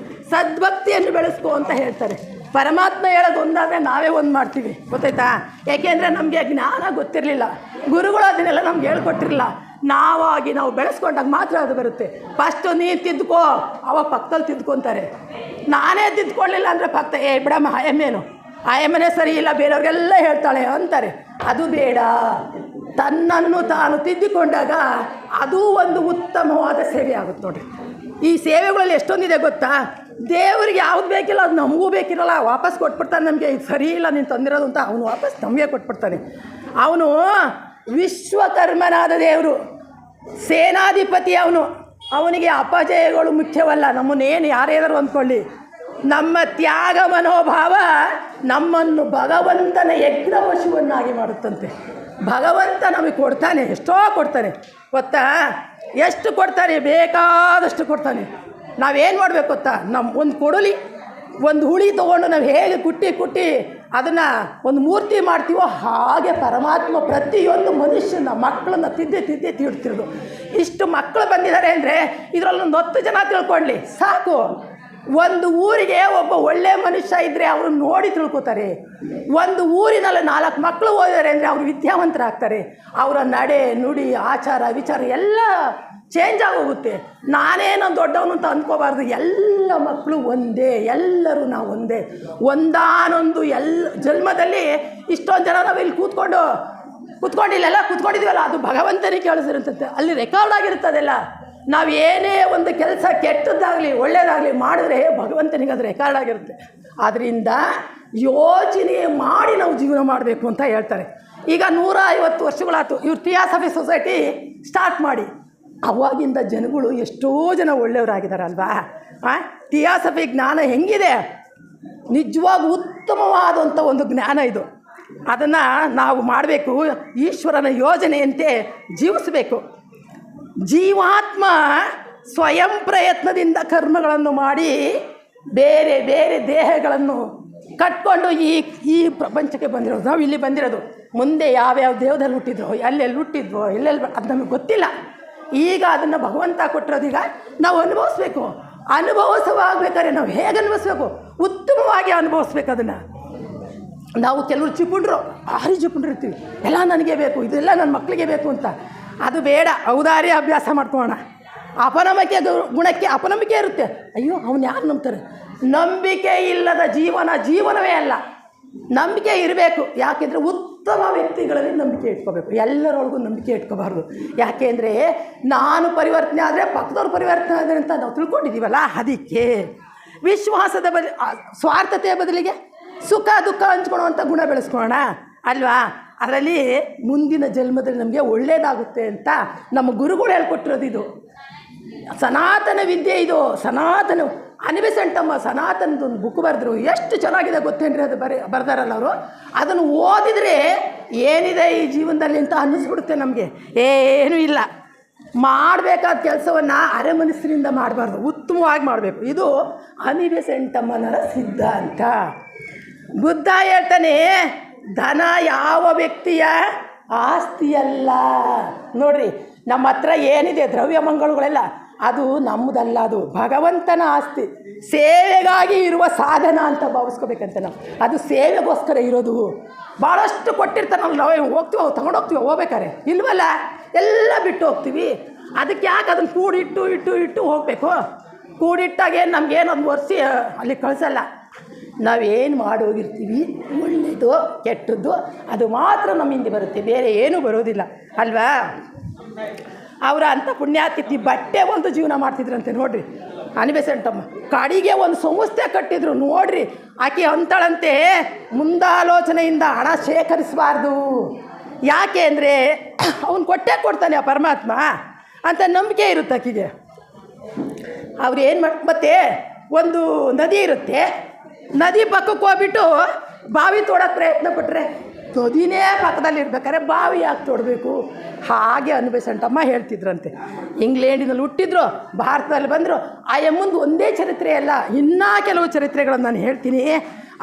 ಸದ್ಭಕ್ತಿಯನ್ನು ಬೆಳೆಸ್ಕೊ ಅಂತ ಹೇಳ್ತಾರೆ. ಪರಮಾತ್ಮ ಹೇಳೋದು ಒಂದಾದರೆ ನಾವೇ ಒಂದು ಮಾಡ್ತೀವಿ. ಗೊತ್ತಾಯ್ತಾ? ಏಕೆಂದರೆ ನಮಗೆ ಜ್ಞಾನ ಗೊತ್ತಿರಲಿಲ್ಲ, ಗುರುಗಳು ಅದನ್ನೆಲ್ಲ ನಮ್ಗೆ ಹೇಳ್ಕೊಟ್ಟಿರಲಿಲ್ಲ. ನಾವು ಬೆಳೆಸ್ಕೊಂಡಾಗ ಮಾತ್ರ ಅದು ಬರುತ್ತೆ. ಫಸ್ಟು ನೀನು ತಿದ್ದುಕೋ, ಅವಾಗ ಪಕ್ಕದಲ್ಲಿ ತಿದ್ಕೊತಾರೆ. ನಾನೇ ತಿದ್ಕೊಳ್ಳಿಲ್ಲ ಅಂದರೆ ಪಕ್ಕ ಬಿಡಮ್ಮ ಆಯಮ್ಮನೇ ಸರಿ ಇಲ್ಲ, ಬೇರೆಯವ್ರಿಗೆಲ್ಲ ಹೇಳ್ತಾಳೆ ಅಂತಾರೆ. ಅದು ಬೇಡ. ತನ್ನನ್ನು ತಾನು ತಿದ್ದಿಕೊಂಡಾಗ ಅದು ಒಂದು ಉತ್ತಮವಾದ ಸೇವೆ ಆಗುತ್ತೆ ನೋಡಿರಿ. ಈ ಸೇವೆಗಳಲ್ಲಿ ಎಷ್ಟೊಂದಿದೆ ಗೊತ್ತಾ? ದೇವರಿಗೆ ಯಾವ್ದು ಬೇಕಿಲ್ಲ ಅದು ನಮಗೂ ಬೇಕಿರಲ್ಲ, ವಾಪಸ್ ಕೊಟ್ಬಿಡ್ತಾನೆ ನಮಗೆ. ಇದು ಸರಿ ಇಲ್ಲ ನೀನು ತಂದಿರೋದು ಅಂತ ಅವನು ವಾಪಸ್ ನಮಗೆ ಕೊಟ್ಬಿಡ್ತಾನೆ. ಅವನು ವಿಶ್ವಕರ್ಮನಾದ ದೇವರು, ಸೇನಾಧಿಪತಿ ಅವನು. ಅವನಿಗೆ ಅಪಜಯಗಳು ಮುಖ್ಯವಲ್ಲ. ನಮ್ಮನ್ನೇನು ಯಾರೇನಾರು ಅಂದ್ಕೊಳ್ಳಿ, ನಮ್ಮ ತ್ಯಾಗ ಮನೋಭಾವ ನಮ್ಮನ್ನು ಭಗವಂತನ ಯಜ್ಞ ಪಶುವನ್ನಾಗಿ ಮಾಡುತ್ತಂತೆ. ಭಗವಂತ ನಮಗೆ ಕೊಡ್ತಾನೆ, ಎಷ್ಟೋ ಕೊಡ್ತಾನೆ ಗೊತ್ತಾ? ಎಷ್ಟು ಕೊಡ್ತಾನೆ? ಬೇಕಾದಷ್ಟು ಕೊಡ್ತಾನೆ. ನಾವೇನು ಮಾಡಬೇಕು ಗೊತ್ತಾ? ಒಂದು ಕೊಡಲಿ, ಒಂದು ಹುಳಿ ತೊಗೊಂಡು ನಾವು ಹೇಗೆ ಕುಟ್ಟಿ ಅದನ್ನು ಒಂದು ಮೂರ್ತಿ ಮಾಡ್ತೀವೋ ಹಾಗೆ ಪರಮಾತ್ಮ ಪ್ರತಿಯೊಂದು ಮನುಷ್ಯನ ಮಕ್ಕಳನ್ನ ತಿದ್ದಿ ತೀಡ್ತಿರೋದು. ಇಷ್ಟು ಮಕ್ಕಳು ಬಂದಿದ್ದಾರೆ ಅಂದರೆ ಇದರಲ್ಲಿ ಒಂದು 10 ಜನ ತಿಳ್ಕೊಳ್ಳಿ ಸಾಕು. ಒಂದು ಊರಿಗೆ ಒಬ್ಬ ಒಳ್ಳೆಯ ಮನುಷ್ಯ ಇದ್ದರೆ ಅವ್ರನ್ನ ನೋಡಿ ತಿಳ್ಕೊತಾರೆ. ಒಂದು ಊರಿನಲ್ಲಿ 4 ಮಕ್ಕಳು ಓದಿದ್ದಾರೆ ಅಂದರೆ ಅವರು ವಿದ್ಯಾವಂತರಾಗ್ತಾರೆ. ಅವರ ನಡೆ ನುಡಿ ಆಚಾರ ವಿಚಾರ ಎಲ್ಲ ಚೇಂಜ್ ಆಗೋಗುತ್ತೆ. ನಾನೇನೋ ದೊಡ್ಡವನು ಅಂತ ಅಂದ್ಕೋಬಾರ್ದು. ಎಲ್ಲ ಮಕ್ಕಳು ಒಂದೇ, ಎಲ್ಲರೂ ನಾವು ಒಂದೇ. ಒಂದಾನೊಂದು ಜನ್ಮದಲ್ಲಿ ಇಷ್ಟೊಂದು ಜನ ನಾವು ಇಲ್ಲಿ ಕೂತ್ಕೊಂಡಿಲ್ಲ ಕೂತ್ಕೊಂಡಿದ್ದೀವಲ್ಲ, ಅದು ಭಗವಂತನಿಗೆ ಕೇಳಿಸಿರುತ್ತಂತೆ. ಅಲ್ಲಿ ರೆಕಾರ್ಡ್ ಆಗಿರುತ್ತದೆಲ್ಲ. ನಾವು ಏನೇ ಒಂದು ಕೆಲಸ ಕೆಟ್ಟದ್ದಾಗಲಿ ಒಳ್ಳೆಯದಾಗಲಿ ಮಾಡಿದ್ರೆ ಭಗವಂತನಿಗೆ ಅದು ರೆಕಾರ್ಡ್ ಆಗಿರುತ್ತೆ. ಆದ್ದರಿಂದ ಯೋಚನೆ ಮಾಡಿ ನಾವು ಜೀವನ ಮಾಡಬೇಕು ಅಂತ ಹೇಳ್ತಾರೆ. ಈಗ 150 ವರ್ಷಗಳಾಯ್ತು ಇವ್ರು ಥಿಯಾಸಫಿ ಸೊಸೈಟಿ ಸ್ಟಾರ್ಟ್ ಮಾಡಿ. ಅವಾಗಿಂದ ಜನಗಳು ಎಷ್ಟೋ ಜನ ಒಳ್ಳೆಯವರಾಗಿದ್ದಾರಲ್ವಾ? ಥಿಯಾಸಫಿ ಜ್ಞಾನ ಹೆಂಗಿದೆ? ನಿಜವಾಗಿ ಉತ್ತಮವಾದಂಥ ಒಂದು ಜ್ಞಾನ ಇದು. ಅದನ್ನು ನಾವು ಮಾಡಬೇಕು. ಈಶ್ವರನ ಯೋಜನೆಯಂತೆ ಜೀವಿಸಬೇಕು. ಜೀವಾತ್ಮ ಸ್ವಯಂ ಪ್ರಯತ್ನದಿಂದ ಕರ್ಮಗಳನ್ನು ಮಾಡಿ ಬೇರೆ ಬೇರೆ ದೇಹಗಳನ್ನು ಕಟ್ಕೊಂಡು ಈ ಪ್ರಪಂಚಕ್ಕೆ ಬಂದಿರೋದು. ನಾವು ಇಲ್ಲಿ ಬಂದಿರೋದು. ಮುಂದೆ ಯಾವ್ಯಾವ ದೇವದಲ್ಲಿ ಹುಟ್ಟಿದ್ರೋ, ಎಲ್ಲೆಲ್ಲಿ ಹುಟ್ಟಿದ್ವೋ, ಎಲ್ಲೆಲ್ಲಿ ಅದು ನಮಗೆ ಗೊತ್ತಿಲ್ಲ. ಈಗ ಅದನ್ನು ಭಗವಂತ ಕೊಟ್ಟಿರೋದು. ಈಗ ನಾವು ಅನುಭವಿಸ್ಬೇಕು. ಅನುಭವಿಸವಾಗಬೇಕಾದ್ರೆ ನಾವು ಹೇಗೆ ಅನುಭವಿಸ್ಬೇಕು? ಉತ್ತಮವಾಗಿ ಅನುಭವಿಸ್ಬೇಕು. ಅದನ್ನು ನಾವು ಕೆಲವರು ಭಾರಿ ಚಿಪುಂಡ್ರಿರ್ತೀವಿ. ಎಲ್ಲ ನನಗೆ ಬೇಕು, ಇದೆಲ್ಲ ನನ್ನ ಮಕ್ಕಳಿಗೆ ಬೇಕು ಅಂತ. ಅದು ಬೇಡ. ಔದಾರ್ಯ ಅಭ್ಯಾಸ ಮಾಡ್ಕೊಳ್ಳೋಣ. ಅಪನಂಬಿಕೆ ಗುಣಕ್ಕೆ ಅಪನಂಬಿಕೆ ಇರುತ್ತೆ. ಅಯ್ಯೋ ಅವ್ನು ಯಾರು ನಂಬ್ತಾರೆ? ನಂಬಿಕೆ ಇಲ್ಲದ ಜೀವನವೇ ಅಲ್ಲ. ನಂಬಿಕೆ ಇರಬೇಕು. ಯಾಕೆಂದರೆ ಉತ್ತಮ ವ್ಯಕ್ತಿಗಳಲ್ಲಿ ನಂಬಿಕೆ ಇಟ್ಕೋಬೇಕು. ಎಲ್ಲರೊಳಗೂ ನಂಬಿಕೆ ಇಟ್ಕೋಬಾರ್ದು. ಯಾಕೆಂದರೆ ನಾನು ಪರಿವರ್ತನೆ ಆದರೆ ಪಕ್ಕದವ್ರು ಪರಿವರ್ತನೆ ಆದರೆ ಅಂತ ನಾವು ತಿಳ್ಕೊಂಡಿದ್ದೀವಲ್ಲ. ಅದಕ್ಕೆ ವಿಶ್ವಾಸದ ಸ್ವಾರ್ಥತೆಯ ಬದಲಿಗೆ ಸುಖ ದುಃಖ ಹಂಚ್ಕೊಳ್ಳುವಂಥ ಗುಣ ಬೆಳೆಸ್ಕೊಳ್ಳೋಣ ಅಲ್ವಾ? ಅದರಲ್ಲಿ ಮುಂದಿನ ಜನ್ಮದಲ್ಲಿ ನಮಗೆ ಒಳ್ಳೆಯದಾಗುತ್ತೆ ಅಂತ ನಮ್ಮ ಗುರುಗಳು ಹೇಳ್ಕೊಟ್ಟಿರೋದು. ಇದು ಸನಾತನ ವಿದ್ಯೆ. ಇದು ಸನಾತನ. ಅನಿಬೆಸೆಂಟಮ್ಮ ಸನಾತನದೊಂದು ಬುಕ್ ಬರೆದ್ರು, ಎಷ್ಟು ಚೆನ್ನಾಗಿದೆ ಗೊತ್ತೇನ್ರಿ ಅದು ಬರ್ದಾರಲ್ಲ ಅವರು. ಅದನ್ನು ಓದಿದರೆ ಏನಿದೆ ಈ ಜೀವನದಲ್ಲಿ ಅಂತ ಅನ್ನಿಸ್ಬಿಡುತ್ತೆ ನಮಗೆ. ಏನೂ ಇಲ್ಲ, ಮಾಡಬೇಕಾದ ಕೆಲಸವನ್ನು ಅರೆಮನಸ್ಸಿನಿಂದ ಮಾಡಬಾರ್ದು, ಉತ್ತಮವಾಗಿ ಮಾಡಬೇಕು. ಇದು ಅನಿಬೆಸೆಂಟಮ್ಮನರ ಸಿದ್ಧಾಂತ. ಬುದ್ಧ ಹೇಳ್ತಾನೆ, ಧನ ಯಾವ ವ್ಯಕ್ತಿಯ ಆಸ್ತಿಯಲ್ಲ. ನೋಡ್ರಿ, ನಮ್ಮ ಹತ್ರ ಏನಿದೆ ದ್ರವ್ಯ ಮಂಗಳುಗಳೆಲ್ಲ ಅದು ನಮ್ಮದಲ್ಲ, ಅದು ಭಗವಂತನ ಆಸ್ತಿ. ಸೇವೆಗಾಗಿ ಇರುವ ಸಾಧನ ಅಂತ ಭಾವಿಸ್ಕೋಬೇಕಂತ ನಾವು. ಅದು ಸೇವೆಗೋಸ್ಕರ ಇರೋದು. ಭಾಳಷ್ಟು ಕೊಟ್ಟಿರ್ತಾನಲ್ಲ, ನಾವು ಹೋಗ್ತೀವಿ, ತಗೊಂಡೋಗ್ತೀವಿ ಹೋಗ್ಬೇಕಾರೆ, ಇಲ್ವಲ್ಲ, ಎಲ್ಲ ಬಿಟ್ಟು ಹೋಗ್ತೀವಿ. ಅದಕ್ಕೆ ಯಾಕೆ ಅದನ್ನು ಕೂಡಿಟ್ಟು ಹೋಗಬೇಕು? ಕೂಡಿಟ್ಟಾಗ ಏನು ನಮಗೇನು ಒಂದು ವರ್ಷ ಅಲ್ಲಿ ಕಳಿಸಲ್ಲ. ನಾವೇನು ಮಾಡೋಗಿರ್ತೀವಿ, ಒಳ್ಳೆಯದು ಕೆಟ್ಟದ್ದು ಅದು ಮಾತ್ರ ನಮ್ಮ ಹಿಂದೆ ಬರುತ್ತೆ, ಬೇರೆ ಏನೂ ಬರೋದಿಲ್ಲ ಅಲ್ವಾ. ಅವರ ಅಂಥ ಪುಣ್ಯಾತಿಥಿ ಬಟ್ಟೆ ಒಂದು ಜೀವನ ಮಾಡ್ತಿದ್ರಂತೆ ನೋಡ್ರಿ. ಅನಿಬೆಸೆಂಟಮ್ಮ ಕಡೆಗೆ ಒಂದು ಸಂಸ್ಥೆ ಕಟ್ಟಿದ್ರು ನೋಡ್ರಿ. ಆಕೆ ಅಂತಾಳಂತೆ, ಮುಂದಾಲೋಚನೆಯಿಂದ ಹಣ ಶೇಖರಿಸಬಾರ್ದು. ಯಾಕೆ ಅಂದರೆ ಅವನು ಕೊಡ್ತಾನೆ ಆ ಪರಮಾತ್ಮ ಅಂತ ನಂಬಿಕೆ ಇರುತ್ತೆ ಆಕೆಗೆ. ಅವ್ರು ಏನು ಮತ್ತೆ ಒಂದು ನದಿ ಇರುತ್ತೆ, ನದಿ ಪಕ್ಕಕ್ಕೆ ಹೋಗ್ಬಿಟ್ಟು ಬಾವಿ ತೋಡೋಕ್ಕೆ ಪ್ರಯತ್ನ ಪಟ್ಟರೆ ನದಿನೇ ಪಕ್ಕದಲ್ಲಿ ಇರ್ಬೇಕಾದ್ರೆ ಬಾವಿ ಯಾಕೆ ತೋಡಬೇಕು? ಹಾಗೆ ಅನಿಬೆಸೆಂಟಮ್ಮ ಹೇಳ್ತಿದ್ರಂತೆ. ಇಂಗ್ಲೆಂಡಿನಲ್ಲಿ ಹುಟ್ಟಿದ್ರು, ಭಾರತದಲ್ಲಿ ಬಂದರು. ಆ ಎಮ್ಮಂದು ಒಂದೇ ಚರಿತ್ರೆ ಅಲ್ಲ, ಇನ್ನೂ ಕೆಲವು ಚರಿತ್ರೆಗಳನ್ನು ನಾನು ಹೇಳ್ತೀನಿ.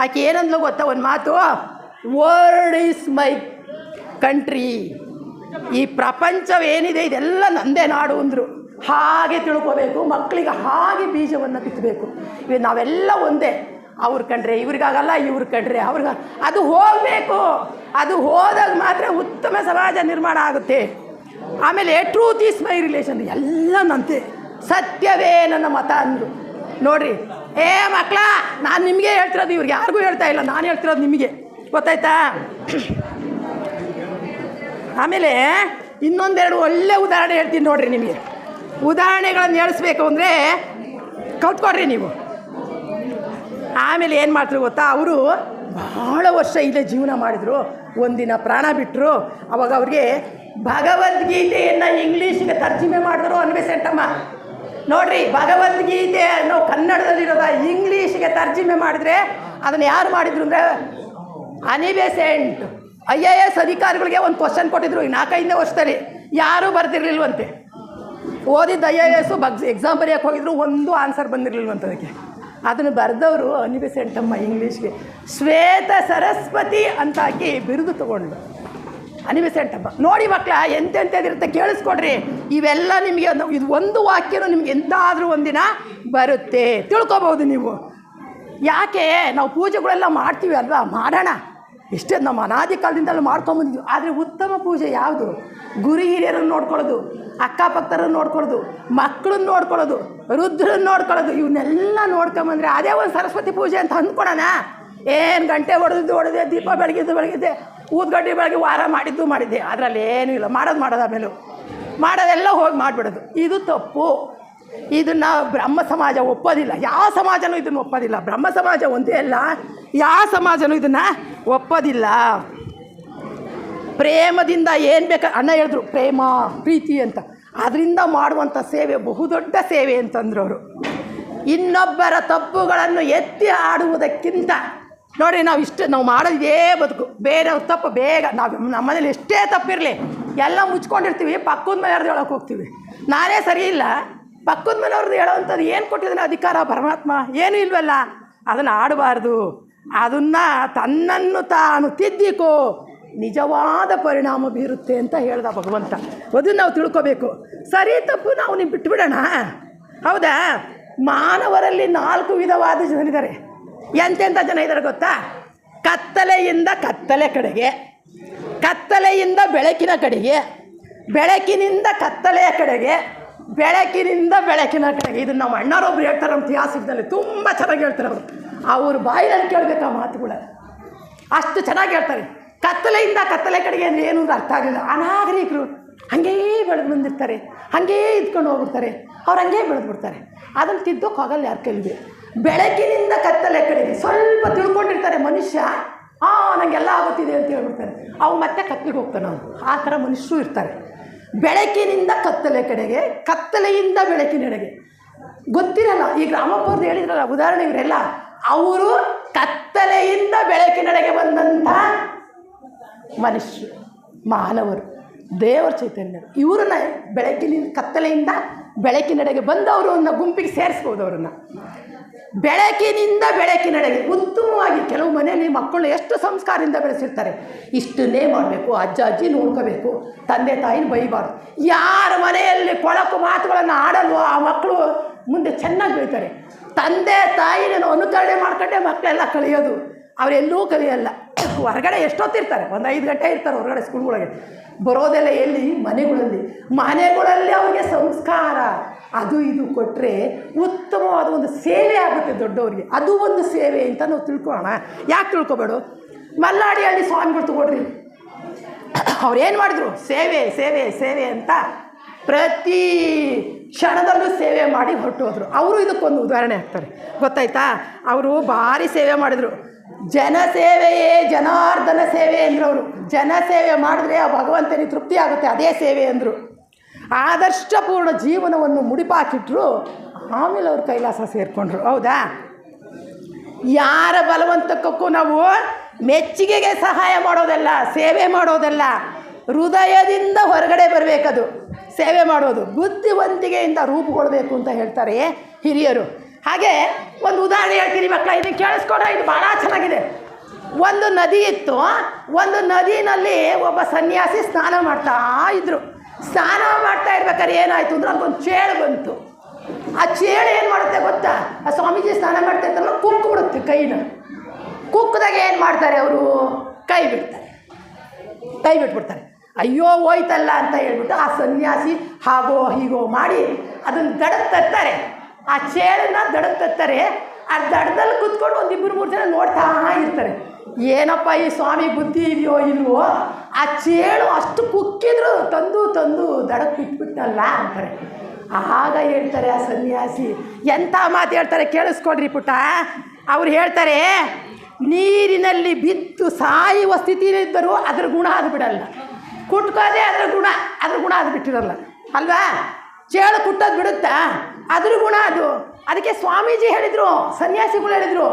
ಆಕೆ ಏನಂದ್ಲು ಗೊತ್ತಾ ಒಂದು ಮಾತು, ವರ್ಲ್ಡ್ ಈಸ್ ಮೈ ಕಂಟ್ರಿ. ಈ ಪ್ರಪಂಚವೇನಿದೆ ಇದೆಲ್ಲ ನಂದೇ ನಾಡು ಅಂದರು. ಹಾಗೆ ತಿಳ್ಕೋಬೇಕು, ಮಕ್ಕಳಿಗೆ ಹಾಗೆ ಬೀಜವನ್ನು ಬಿತ್ತಬೇಕು. ಇವು ನಾವೆಲ್ಲ ಒಂದೇ, ಅವ್ರು ಕಂಡ್ರೆ ಇವ್ರಿಗಾಗಲ್ಲ, ಇವ್ರು ಕಂಡ್ರೆ ಅವ್ರಿಗೆ. ಅದು ಹೋಗಬೇಕು, ಅದು ಹೋದಾಗ ಮಾತ್ರ ಉತ್ತಮ ಸಮಾಜ ನಿರ್ಮಾಣ ಆಗುತ್ತೆ. ಆಮೇಲೆ ಟ್ರೂತ್ ಈಸ್ ಮೈ ರಿಲೇಷನ್, ಎಲ್ಲ ನಂತೆ, ಸತ್ಯವೇ ನನ್ನ ಮತ ಅಂದರು. ನೋಡ್ರಿ, ಮಕ್ಕಳ, ನಾನು ನಿಮಗೆ ಹೇಳ್ತಿರೋದು, ಇವ್ರಿಗೆ ಯಾರಿಗೂ ಹೇಳ್ತಾ ಇಲ್ಲ, ನಾನು ಹೇಳ್ತಿರೋದು ನಿಮಗೆ, ಗೊತ್ತಾಯ್ತಾ? ಆಮೇಲೆ ಇನ್ನೊಂದೆರಡು ಒಳ್ಳೆ ಉದಾಹರಣೆ ಹೇಳ್ತೀನಿ ನೋಡ್ರಿ. ನಿಮಗೆ ಉದಾಹರಣೆಗಳನ್ನು ಹೇಳಿಸ್ಬೇಕು ಅಂದರೆ ಕಲ್ತ್ಕೊಡ್ರಿ ನೀವು. ಆಮೇಲೆ ಏನು ಮಾಡ್ತಾರೆ ಗೊತ್ತಾ, ಅವರು ಭಾಳ ವರ್ಷ ಇಲ್ಲೇ ಜೀವನ ಮಾಡಿದರು. ಒಂದಿನ ಪ್ರಾಣ ಬಿಟ್ಟರು. ಅವಾಗ ಅವ್ರಿಗೆ ಭಗವದ್ಗೀತೆಯನ್ನು ಇಂಗ್ಲೀಷಿಗೆ ತರ್ಜುಮೆ ಮಾಡಿದ್ರು ಅನಿಬೆಸೆಂಟಮ್ಮ. ನೋಡ್ರಿ, ಭಗವದ್ಗೀತೆ ನಾವು ಕನ್ನಡದಲ್ಲಿರೋದ ಇಂಗ್ಲೀಷಿಗೆ ತರ್ಜುಮೆ ಮಾಡಿದರೆ ಅದನ್ನು ಯಾರು ಮಾಡಿದ್ರು ಅಂದರೆ ಅನಿಬೆಸೆಂಟ್. IAS ಅಧಿಕಾರಿಗಳಿಗೆ ಒಂದು ಕ್ವಶನ್ ಕೊಟ್ಟಿದ್ರು 4-5ನೇ ವರ್ಷದಲ್ಲಿ, ಯಾರೂ ಬರ್ತಿರ್ಲಿಲ್ವಂತೆ. ಓದಿದ್ದು IAS ಎಕ್ಸಾಮ್ ಬರೆಯೋಕ್ಕೆ ಹೋಗಿದ್ರು, ಒಂದು ಆನ್ಸರ್ ಬಂದಿರಲಿಲ್ವಂತ ಅದಕ್ಕೆ. ಅದನ್ನು ಬರೆದವರು ಅನಿಬೆಸೆಂಟಮ್ಮ ಇಂಗ್ಲೀಷ್ಗೆ. ಶ್ವೇತ ಸರಸ್ವತಿ ಅಂತ ಹಾಕಿ ಬಿರುದು ತೊಗೊಂಡು ಅನಿಬೆಸೆಂಟಮ್ಮ. ನೋಡಿ ಮಕ್ಕಳ, ಎಂತೆಂಥದ್ದಿರುತ್ತೆ ಕೇಳಿಸ್ಕೊಡ್ರಿ. ಇವೆಲ್ಲ ನಿಮಗೆ ಇದು ಒಂದು ವಾಕ್ಯನೂ ನಿಮ್ಗೆ ಎಂದಾದರೂ ಒಂದಿನ ಬರುತ್ತೆ, ತಿಳ್ಕೊಬೋದು ನೀವು. ಯಾಕೆ ನಾವು ಪೂಜೆಗಳೆಲ್ಲ ಮಾಡ್ತೀವಿ ಅಲ್ವಾ, ಮಾಡೋಣ, ಇಷ್ಟೇ ನಮ್ಮ ಅನಾದಿ ಕಾಲದಿಂದಲೂ ಮಾಡ್ಕೊಂಬಂದಿದ್ವಿ. ಆದರೆ ಉತ್ತಮ ಪೂಜೆ ಯಾವುದು? ಗುರು ಹಿರಿಯರನ್ನು ನೋಡ್ಕೊಳ್ಳೋದು, ಅಕ್ಕಪಕ್ಕರನ್ನು ನೋಡ್ಕೊಳ್ಳೋದು, ಮಕ್ಕಳನ್ನ ನೋಡ್ಕೊಳ್ಳೋದು, ರುದ್ರನ್ನ ನೋಡ್ಕೊಳ್ಳೋದು, ಇವನ್ನೆಲ್ಲ ನೋಡ್ಕೊಂಬಂದರೆ ಅದೇ ಒಂದು ಸರಸ್ವತಿ ಪೂಜೆ ಅಂತ ಅಂದ್ಕೊಳೋಣ. ಏನು ಗಂಟೆ ಹೊಡೆದಿದ್ದೆ, ದೀಪ ಬೆಳಗಿದ್ದೆ, ಊದ್ಗಡ್ಡಿ ಬೆಳಗ್ಗೆ ವಾರ ಮಾಡಿದ್ದೆ, ಅದರಲ್ಲಿ ಏನೂ ಇಲ್ಲ. ಮಾಡೋದು ಆಮೇಲೆ ಮಾಡೋದೆಲ್ಲ ಹೋಗಿ ಮಾಡಿಬಿಡೋದು. ಇದು ತಪ್ಪು. ಇದನ್ನು ಬ್ರಹ್ಮ ಸಮಾಜ ಒಪ್ಪೋದಿಲ್ಲ. ಯಾವ ಸಮಾಜನೂ ಇದನ್ನು ಒಪ್ಪೋದಿಲ್ಲ. ಬ್ರಹ್ಮ ಸಮಾಜ ಒಂದೇ ಅಲ್ಲ, ಯಾವ ಸಮಾಜನೂ ಇದನ್ನು ಒಪ್ಪೋದಿಲ್ಲ. ಪ್ರೇಮದಿಂದ ಏನು ಬೇಕು ಅಣ್ಣ ಹೇಳಿದ್ರು, ಪ್ರೇಮ ಪ್ರೀತಿ ಅಂತ, ಅದರಿಂದ ಮಾಡುವಂಥ ಸೇವೆ ಬಹುದೊಡ್ಡ ಸೇವೆ ಅಂತಂದ್ರು ಅವರು. ಇನ್ನೊಬ್ಬರ ತಪ್ಪುಗಳನ್ನು ಎತ್ತಿ ಆಡುವುದಕ್ಕಿಂತ ನೋಡಿ, ನಾವು ಮಾಡೋದೇ ಬದುಕು. ಬೇರೆಯವ್ರ ತಪ್ಪು ಬೇಗ ನಮ್ಮ ಮನೇಲಿ ಎಷ್ಟೇ ತಪ್ಪಿರಲಿ ಎಲ್ಲ ಮುಚ್ಕೊಂಡಿರ್ತೀವಿ, ಪಕ್ಕದ ಮನೆಯವ್ರದ್ದು ಹೇಳೋಕೆ ಹೋಗ್ತೀವಿ. ನಾನೇ ಸರಿ ಇಲ್ಲ, ಪಕ್ಕದ ಮನೆಯವ್ರದ್ದು ಹೇಳೋವಂಥದ್ದು ಏನು ಕೊಟ್ಟಿದ್ದಾನೆ ಅಧಿಕಾರ ಪರಮಾತ್ಮ? ಏನೂ ಇಲ್ವಲ್ಲ. ಅದನ್ನು ಆಡಬಾರ್ದು. ಅದನ್ನು ತನ್ನನ್ನು ತಾನು ತಿದ್ದಿಕೋ, ನಿಜವಾದ ಪರಿಣಾಮ ಬೀರುತ್ತೆ ಅಂತ ಹೇಳ್ದ ಭಗವಂತ. ಅದನ್ನು ನಾವು ತಿಳ್ಕೊಬೇಕು. ಸರಿ ತಪ್ಪು ನಾವು ನೀವು ಬಿಟ್ಬಿಡೋಣ, ಹೌದಾ? ಮಾನವರಲ್ಲಿ 4 ವಿಧವಾದ ಜನರಿದ್ದಾರೆ. ಎಂತೆಂಥ ಜನ ಇದ್ದಾರೆ ಗೊತ್ತಾ? ಕತ್ತಲೆಯಿಂದ ಕತ್ತಲೆ ಕಡೆಗೆ, ಕತ್ತಲೆಯಿಂದ ಬೆಳಕಿನ ಕಡೆಗೆ, ಬೆಳಕಿನಿಂದ ಕತ್ತಲೆಯ ಕಡೆಗೆ, ಬೆಳಕಿನಿಂದ ಬೆಳಕಿನ ಕಡೆಗೆ. ಇದನ್ನು ನಮ್ಮ ಅಣ್ಣರೊಬ್ರು ಹೇಳ್ತಾರೆ, ನಮ್ಮ ಇತಿಹಾಸದಲ್ಲಿ ತುಂಬ ಚೆನ್ನಾಗಿ ಹೇಳ್ತಾರೆ ಅವರು. ಅವ್ರ ಬಾಯಿನಲ್ಲಿ ಕೇಳಬೇಕು ಆ ಮಾತುಗಳ, ಅಷ್ಟು ಚೆನ್ನಾಗಿ ಹೇಳ್ತಾರೆ. ಕತ್ತಲೆಯಿಂದ ಕತ್ತಲೆ ಕಡೆಗೆ ಅಂದರೆ ಏನು ಅರ್ಥ ಆಗಲಿಲ್ಲ. ಅನಾಗರಿಕರು ಹಾಗೇ ಬೆಳೆದು ಬಂದಿರ್ತಾರೆ, ಹಾಗೇ ಇದ್ಕೊಂಡು ಹೋಗ್ಬಿಡ್ತಾರೆ, ಅವ್ರು ಹಾಗೇ ಬೆಳೆದ್ಬಿಡ್ತಾರೆ. ಅದನ್ನು ತಿದ್ದೋಕೆ ಆಗಲ್ಲ ಯಾರ ಕೈಲಿದೆ. ಬೆಳಕಿನಿಂದ ಕತ್ತಲೆ ಕಡೆಗೆ ಸ್ವಲ್ಪ ತಿಳ್ಕೊಂಡಿರ್ತಾರೆ ಮನುಷ್ಯ, ನನಗೆಲ್ಲ ಆಗುತ್ತಿದೆ ಅಂತ ಹೇಳ್ಬಿಡ್ತಾರೆ. ಅವು ಮತ್ತೆ ಕತ್ತಲಿಗೆ ಹೋಗ್ತಾನೆ ಅವನು. ಆ ಥರ ಮನುಷ್ಯರು ಇರ್ತಾರೆ. ಬೆಳಕಿನಿಂದ ಕತ್ತಲೆ ಕಡೆಗೆ, ಕತ್ತಲೆಯಿಂದ ಬೆಳಕಿನೆಡೆಗೆ. ಗೊತ್ತಿರಲ್ಲ. ಈ ಗ್ರಾಮಪ್ಪವ್ರದ್ದು ಹೇಳಿದ್ರಲ್ಲ ಉದಾಹರಣೆ, ಇವರೆಲ್ಲ ಅವರು ಕತ್ತಲೆಯಿಂದ ಬೆಳಕಿನೆಡೆಗೆ ಬಂದಂಥ ಮನುಷ್ಯರು, ಮಾನವರು, ದೇವರ ಚೈತನ್ಯರು. ಇವರನ್ನ ಕತ್ತಲೆಯಿಂದ ಬೆಳಕಿನೆಡೆಗೆ ಬಂದವರು ಅನ್ನೋ ಗುಂಪಿಗೆ ಸೇರಿಸ್ಬೋದು. ಅವರನ್ನು ಬೆಳಕಿನಿಂದ ಬೆಳಕಿನೆಡೆಗೆ ಉತ್ತಮವಾಗಿ, ಕೆಲವು ಮನೆಯಲ್ಲಿ ಮಕ್ಕಳನ್ನ ಎಷ್ಟು ಸಂಸ್ಕಾರದಿಂದ ಬೆಳೆಸಿರ್ತಾರೆ. ಇಷ್ಟನ್ನೇ ಮಾಡಬೇಕು, ಅಜ್ಜ ಅಜ್ಜಿ ನೋಡ್ಕೋಬೇಕು, ತಂದೆ ತಾಯಿನ ಬೈಬಾರ್ದು. ಯಾರ ಮನೆಯಲ್ಲಿ ಕೊಳಕು ಮಾತುಗಳನ್ನು ಆಡಲ್ವೋ ಆ ಮಕ್ಕಳು ಮುಂದೆ ಚೆನ್ನಾಗಿ ಬೆಳೀತಾರೆ. ತಂದೆ ತಾಯಿನ ಅನುಕರಣೆ ಮಾಡ್ಕೊಂಡೆ ಮಕ್ಕಳೆಲ್ಲ ಕಲಿಯೋದು. ಅವರೆಲ್ಲೂ ಕಲಿಯಲ್ಲ. ಹೊರಗಡೆ ಎಷ್ಟೊತ್ತಿರ್ತಾರೆ, ಒಂದು 5 ಗಂಟೆ ಇರ್ತಾರೆ ಹೊರಗಡೆ ಸ್ಕೂಲ್ಗಳಿಗೆ. ಬರೋದೆಲ್ಲ ಎಲ್ಲಿ? ಮನೆಗಳಲ್ಲಿ ಅವ್ರಿಗೆ ಸಂಸ್ಕಾರ ಅದು ಇದು ಕೊಟ್ಟರೆ ಉತ್ತಮವಾದ ಒಂದು ಸೇವೆ ಆಗುತ್ತೆ ದೊಡ್ಡವ್ರಿಗೆ. ಅದು ಒಂದು ಸೇವೆ ಅಂತ ನಾವು ತಿಳ್ಕೊಳ್ಳೋಣ. ಯಾಕೆ ತಿಳ್ಕೊಬೇಡು? ಮಲ್ಲಾಡಿಹಳ್ಳಿ ಸ್ವಾಮಿಗಳು ತಗೊಳ್ರಿ, ಅವ್ರೇನು ಮಾಡಿದ್ರು? ಸೇವೆ ಸೇವೆ ಸೇವೆ ಅಂತ ಪ್ರತಿ ಕ್ಷಣದಲ್ಲೂ ಸೇವೆ ಮಾಡಿ ಹೊರಟೋದ್ರು. ಅವರು ಇದಕ್ಕೊಂದು ಉದಾಹರಣೆ ಆಗ್ತಾರೆ. ಗೊತ್ತಾಯ್ತಾ? ಅವರು ಭಾರಿ ಸೇವೆ ಮಾಡಿದರು. ಜನಸೇವೆಯೇ ಜನಾರ್ದನ ಸೇವೆ ಅಂದರು. ಅವರು ಜನಸೇವೆ ಮಾಡಿದ್ರೆ ಆ ಭಗವಂತನಿಗೆ ತೃಪ್ತಿ ಆಗುತ್ತೆ, ಅದೇ ಸೇವೆ ಅಂದರು. ಆದರ್ಶಪೂರ್ಣ ಜೀವನವನ್ನು ಮುಡಿಪಾಕಿಟ್ರು. ಆಮೇಲೆ ಅವ್ರು ಕೈಲಾಸ ಸೇರಿಕೊಂಡ್ರು. ಹೌದಾ? ಯಾರ ಬಲವಂತಕ್ಕೂ ನಾವು ಮೆಚ್ಚುಗೆಗೆ ಸಹಾಯ ಮಾಡೋದಲ್ಲ, ಸೇವೆ ಮಾಡೋದಲ್ಲ, ಹೃದಯದಿಂದ ಹೊರಗಡೆ ಬರಬೇಕದು ಸೇವೆ ಮಾಡೋದು. ಬುದ್ಧಿವಂತಿಕೆಯಿಂದ ರೂಪುಗೊಳ್ಬೇಕು ಅಂತ ಹೇಳ್ತಾರೆ ಹಿರಿಯರು. ಹಾಗೆ ಒಂದು ಉದಾಹರಣೆ ಹೇಳ್ತೀನಿ ಮಕ್ಕಳ, ಇದನ್ನು ಕೇಳಿಸ್ಕೊಡ, ಇದು ಭಾಳ ಚೆನ್ನಾಗಿದೆ. ಒಂದು ನದಿ ಇತ್ತು. ಒಂದು ನದಿನಲ್ಲಿ ಒಬ್ಬ ಸನ್ಯಾಸಿ ಸ್ನಾನ ಮಾಡ್ತಾ ಇದ್ರು. ಸ್ನಾನ ಮಾಡ್ತಾ ಇರ್ಬೇಕಾದ್ರೆ ಏನಾಯಿತು ಅಂದ್ರೆ ಅದೊಂದು ಚೇಳು ಬಂತು. ಆ ಚೇಳು ಏನು ಮಾಡುತ್ತೆ ಗೊತ್ತಾ? ಆ ಸ್ವಾಮೀಜಿ ಸ್ನಾನ ಮಾಡ್ತಾ ಇರ್ತಾರಲ್ಲ, ಕುಕ್ಕು ಬಿಡುತ್ತೆ ಕೈನ. ಕುಕ್ಕದಾಗ ಏನು ಮಾಡ್ತಾರೆ ಅವರು? ಕೈ ಬಿಟ್ಬಿಡ್ತಾರೆ. ಅಯ್ಯೋ ಹೋಯ್ತಲ್ಲ ಅಂತ ಹೇಳ್ಬಿಟ್ಟು ಆ ಸನ್ಯಾಸಿ ಹಾಗೋ ಹೀಗೋ ಮಾಡಿ ಅದನ್ನು ದಡಕ್ಕೆ ತರ್ತಾರೆ. ಆ ಚೇಳನ್ನ ದಡಕ್ಕೆ ತರ್ತಾರೆ. ಆ ದಡದಲ್ಲಿ ಕೂತ್ಕೊಂಡು ಒಂದು 2-3 ಜನ ನೋಡ್ತಾ ಇರ್ತಾರೆ. ಏನಪ್ಪ ಈ ಸ್ವಾಮಿ ಬುದ್ಧಿ ಇದೆಯೋ ಇಲ್ವೋ, ಆ ಚೇಳು ಅಷ್ಟು ಕುಕ್ಕಿದ್ರು ತಂದು ದಡಕ್ಕೆ ಬಿಟ್ಬಿಟ್ಟಲ್ಲ ಅಂತಾರೆ. ಆಗ ಹೇಳ್ತಾರೆ ಆ ಸನ್ಯಾಸಿ, ಎಂಥ ಮಾತು ಹೇಳ್ತಾರೆ ಕೇಳಿಸ್ಕೊಳ್ರಿ ಪುಟ್ಟ. ಅವ್ರು ಹೇಳ್ತಾರೆ, ನೀರಿನಲ್ಲಿ ಬಿದ್ದು ಸಾಯುವ ಸ್ಥಿತಿಯಲ್ಲಿದ್ದರೂ ಅದ್ರ ಗುಣ ಅದು ಬಿಡಲ್ಲ. ಕುಟ್ಕೋದೇ ಅದ್ರ ಗುಣ ಅದು ಬಿಟ್ಟಿರಲ್ಲ ಅಲ್ವಾ? ಚೇಳು ಕುಟ್ಟೋದು ಬಿಡುತ್ತಾ? ಅದ್ರ ಗುಣ ಅದು. ಅದಕ್ಕೆ ಸ್ವಾಮೀಜಿ ಹೇಳಿದರು, ಸನ್ಯಾಸಿಗಳು ಹೇಳಿದರು,